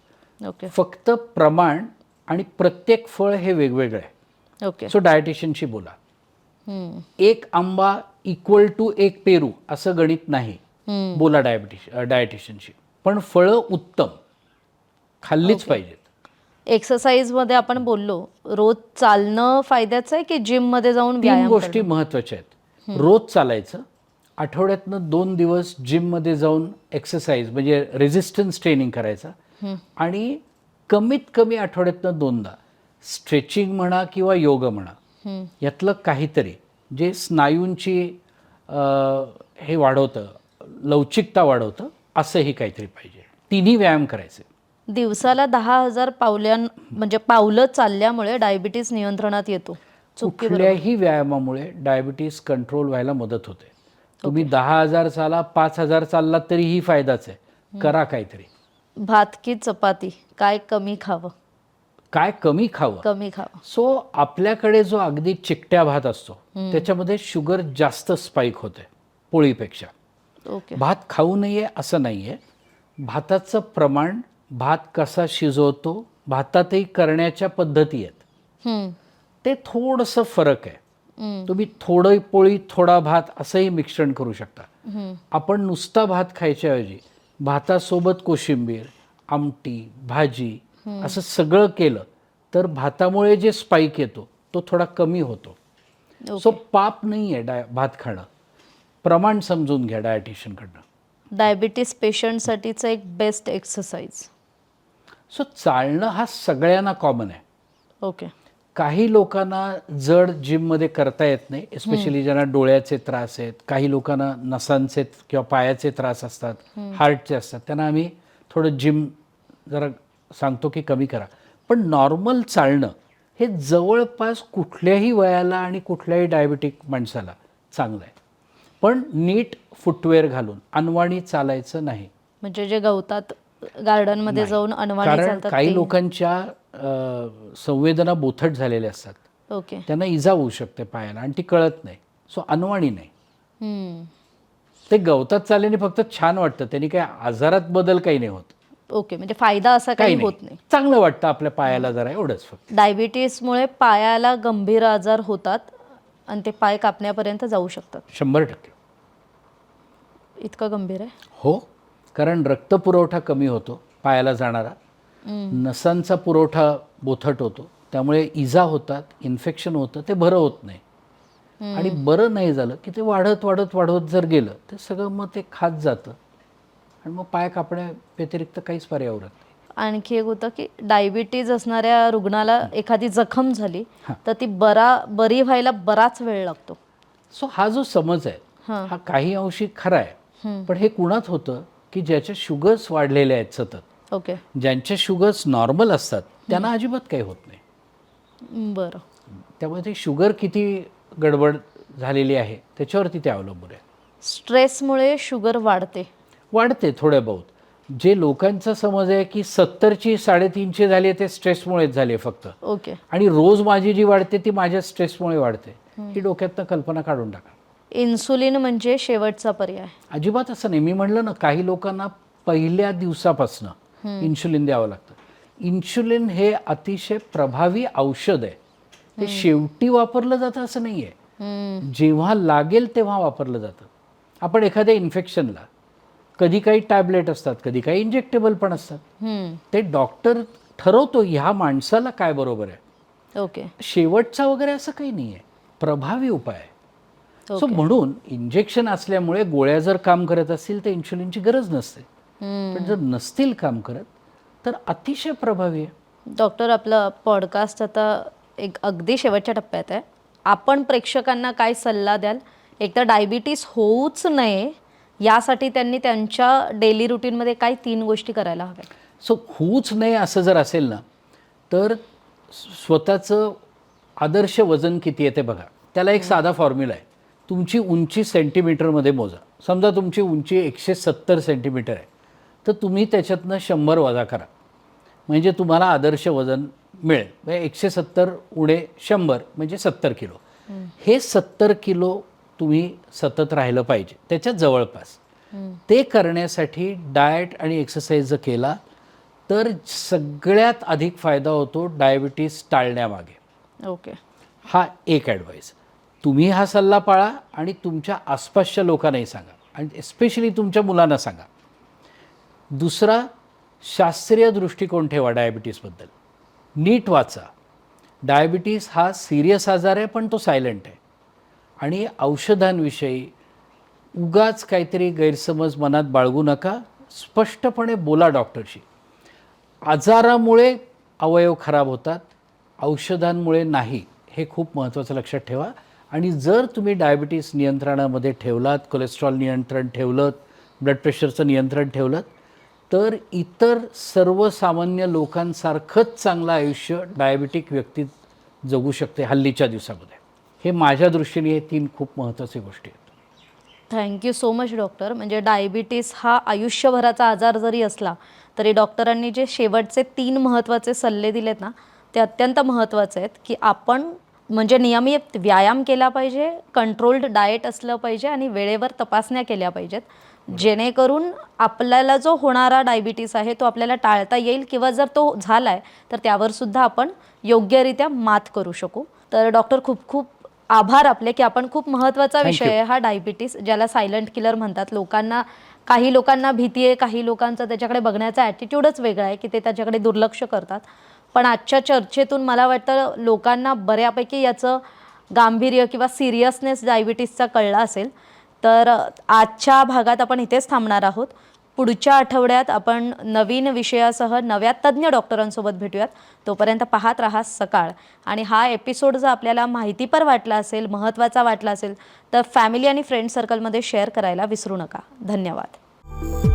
ओके. फक्त प्रमाण आणि प्रत्येक फळ हे वेगवेगळं आहे. ओके. सो डायटिशियनशी बोला. 1 आंबा इक्वल टू 1 पेरू असं गणित नाही. बोला डायटिशियनशी. पण फळं उत्तम खाल्लीच पाहिजेत. एक्सरसाइजमध्ये आपण बोललो, रोज चालणं फायद्याचं आहे की जिममध्ये जाऊन 3 व्यायाम गोष्टी महत्त्वाच्या आहेत. रोज चालायचं, आठवड्यातनं 2 दिवस जिममध्ये जाऊन एक्सरसाइज म्हणजे रेझिस्टन्स ट्रेनिंग करायचा, आणि कमीत कमी आठवड्यातनं 2दा स्ट्रेचिंग म्हणा किंवा योग म्हणा, यातलं काहीतरी जे स्नायूंची हे वाढवतं, लवचिकता वाढवतं, असंही काहीतरी पाहिजे. 3ही व्यायाम करायचे. दिवसाला 10,000 म्हणजे पावलं चालल्यामुळे डायबिटीस नियंत्रणात येतो? कुठल्याही व्यायामामुळे डायबिटीस कंट्रोल व्हायला मदत होते. तुम्ही 10,000 चाला, 5,000 चाललात तरीही फायदाच आहे. करा काहीतरी. भात की चपाती, काय कमी खावं? काय कमी खावं? कमी खावं. सो आपल्याकडे जो अगदी चिकट्या भात असतो त्याच्यामध्ये शुगर जास्त स्पाइक होते पोळीपेक्षा. ओके. भात खाऊ नये असं नाही आहे. भाताचं प्रमाण, भात कसा शिजवतो, भातातही करण्याच्या पद्धती आहेत, ते थोडंसं फरक आहे. तुम्ही थोडी पोळी थोडा भात असंही मिश्रण करू शकता. आपण नुसता भात खायच्याऐवजी भातासोबत कोशिंबीर, आमटी, भाजी असं सगळं केलं तर भातामुळे जे स्पाइक येतो तो थोडा कमी होतो. सो पाप नाही आहे भात खाणं. प्रमाण समजून घ्या डायटिशियनकडनं. डायबिटीस पेशंटसाठीचं एक बेस्ट एक्सरसाइज. सो चालणं हा सगळ्यांना कॉमन आहे. ओके. काही लोकांना जड जिममध्ये करता येत नाही, एस्पेशली ज्यांना डोळ्याचे त्रास आहेत, काही लोकांना नसांचे किंवा पायाचे त्रास असतात, हार्टचे असतात, त्यांना आम्ही थोडं जिम जरा सांगतो की कमी करा. पण नॉर्मल चालणं हे जवळपास कुठल्याही वयाला आणि कुठल्याही डायबिटिक माणसाला चांगलं आहे. पण नीट फुटवेअर घालून अनवाणी चालायचं नाही. म्हणजे जे गवतात गार्डनमध्ये जाऊन अनवाणी कारण चालतात काही ते. लोकांच्या संवेदना बोथट झालेल्या असतात, ओके. त्यांना इजा होऊ शकते पायाला आणि ती कळत नाही. सो अनवाणी नाही. हम्म. ते गवतात चालल्याने फक्त छान वाटतं, त्यांनी काही आजारात बदल काही नाही होत. ओके, म्हणजे फायदा असा काही होत नाही. चांगलं वाटतं आपल्या पायाला जरा, एवढंच फक्त. डायबिटीसमुळे पायाला गंभीर आजार होतात आणि ते पाय कापण्यापर्यंत जाऊ शकतात. 100%. इतकं गंभीर आहे? हो, कारण रक्तपुरवठा कमी होतो पायाला जाणारा, नसांचा पुरवठा बोथट होतो, त्यामुळे इजा होतात, इन्फेक्शन होतं, ते बरं होत नाही. आणि बरं नाही झालं की ते वाढत वाढत वाढत जर गेलं ते सगळं मग ते खात जातं आणि मग पाय कापण्या व्यतिरिक्त काहीच पर्याय उरत नाही. आणखी एक होतं की डायबिटीज असणाऱ्या रुग्णाला एखादी जखम झाली तर ती बरी व्हायला बराच वेळ लागतो. सो हा जो समज आहे हा काही अंशी खरा आहे, पण हे कुणात होतं की ज्याच्या शुगर्स वाढलेल्या आहेत सतत. ओके. ज्यांच्या शुगर्स नॉर्मल असतात त्यांना अजिबात काही होत नाही. बरं. त्यामुळे ते शुगर किती गडबड झालेली आहे त्याच्यावरती ते अवलंबून आहे. स्ट्रेसमुळे शुगर वाढते थोड्या बहुत. जे लोकांचा समज आहे की 70ची 3.5ची झाली आहे ते स्ट्रेसमुळेच झाली आहे फक्त, ओके. आणि रोज माझी जी वाढते ती माझ्या स्ट्रेसमुळे वाढते, ही डोक्यातनं कल्पना काढून टाका. इन्सुलिन म्हणजे शेवटचा पर्याय? अजिबात असं नाही. मी म्हणलं ना, काही लोकांना पहिल्या दिवसापासनं इन्शुलिन द्यावं लागतं. इन्शुलिन हे अतिशय प्रभावी औषध आहे. ते शेवटी वापरलं जातं असं नाही आहे, जेव्हा लागेल तेव्हा वापरलं जातं. आपण एखाद्या इन्फेक्शनला कधी काही टॅबलेट असतात, कधी काही इंजेक्टेबल पण असतात, ते डॉक्टर ठरवतो ह्या माणसाला काय बरोबर आहे. ओके. शेवटचा वगैरे असं काही नाही आहे, प्रभावी उपाय आहे. सो म्हणून इंजेक्शन असल्यामुळे गोळ्या जर काम करत असतील तर इन्शुलिनची गरज नसते, पण जर नसतील काम करत तर अतिशय प्रभावी आहे. डॉक्टर, आपलं पॉडकास्ट आता एक अगदी शेवटच्या टप्प्यात आहे. आपण प्रेक्षकांना काय सल्ला द्याल? एक तर डायबिटीस होऊच नये यासाठी त्यांनी त्यांच्या डेली रुटीनमध्ये काय 3 गोष्टी करायला हव्या? सो होऊच नये असं जर असेल ना, तर स्वतःचं आदर्श वजन किती आहे ते बघा. त्याला एक साधा फॉर्म्युला आहे. तुमची उंची सेंटीमीटरमध्ये मोजा. समजा तुमची उंची 170 सेंटीमीटर आहे, तर तुम्ही त्याच्यातनं 100 वजा करा, म्हणजे तुम्हाला आदर्श वजन मिळेल. म्हणजे 170 उणे 100 म्हणजे 70 किलो. हे 70 किलो तुम्ही सतत राहिलं पाहिजे त्याच्या जवळपास. ते करण्यासाठी डाएट आणि एक्सरसाइज जर केला तर सगळ्यात अधिक फायदा होतो डायबिटीस टाळण्यामागे. ओके. हा एक ॲडवाईस. तुम्ही हा सल्ला पाळा आणि तुमच्या आसपासच्या लोकांनाही सांगा, आणि एस्पेशली तुमच्या मुलांना सांगा. दुसरा, शास्त्रीय दृष्टिकोन ठेवा डायबिटीसबद्दल. नीट वाचा. डायबिटीस हा सिरियस आजार आहे, पण तो सायलेंट आहे. आणि औषधांविषयी उगाच काहीतरी गैरसमज मनात बाळगू नका. स्पष्टपणे बोला डॉक्टरशी. आजारामुळे अवयव खराब होतात, औषधांमुळे नाही, हे खूप महत्त्वाचं लक्षात ठेवा. आणि जर तुम्ही डायबिटीस नियंत्रणामध्ये ठेवलात, कोलेस्ट्रॉल नियंत्रण ठेवलं, ब्लड प्रेशरचं नियंत्रण ठेवलं, तर इतर सर्वसामान्य लोकांसारखंच चांगलं आयुष्य डायबिटिक व्यक्ती जगू शकते हल्लीच्या दिवसामध्ये. हे माझ्या दृष्टीने हे 3 खूप महत्त्वाच्या गोष्टी आहेत. Thank you so much doctor. म्हणजे डायबिटीस हा आयुष्यभराचा आजार जरी असला तरी डॉक्टरांनी जे शेवटचे 3 महत्त्वाचे सल्ले दिलेत ना, ते अत्यंत महत्त्वाचे आहेत. की आपण म्हणजे नियमित व्यायाम केला पाहिजे, कंट्रोल्ड डाएट असलं पाहिजे आणि वेळेवर तपासण्या केल्या पाहिजेत, जेणेकरून आपल्याला जो होणारा डायबिटीस आहे तो आपल्याला टाळता येईल, किंवा जर तो झाला आहे तर त्यावर सुद्धा आपण योग्यरित्या मात करू शकू. तर डॉक्टर, खूप खूप आभार आपले, की आपण खूप महत्त्वाचा विषय आहे हा डायबिटीस, ज्याला सायलेंट किलर म्हणतात. लोकांना काही लोकांना भीती आहे, काही लोकांचा त्याच्याकडे बघण्याचा ॲटिट्यूडच वेगळा आहे की ते त्याच्याकडे दुर्लक्ष करतात. पण आजच्या चर्चेतून मला वाटतं लोकांना बऱ्यापैकी याचं गांभीर्य किंवा सिरियसनेस डायबिटीसचा कळला असेल. तर आजच्या भागात आपण इथेच थांबणार आहोत. पुढच्या आठवड्यात आपण नवीन विषयासह नव्या तज्ज्ञ डॉक्टरांसोबत भेटूयात. तोपर्यंत पाहत राहा सकाळ. आणि हा एपिसोड जर आपल्याला माहितीपर वाटला असेल, महत्त्वाचा वाटला असेल तर फॅमिली आणि फ्रेंड सर्कलमध्ये शेअर करायला विसरू नका. धन्यवाद.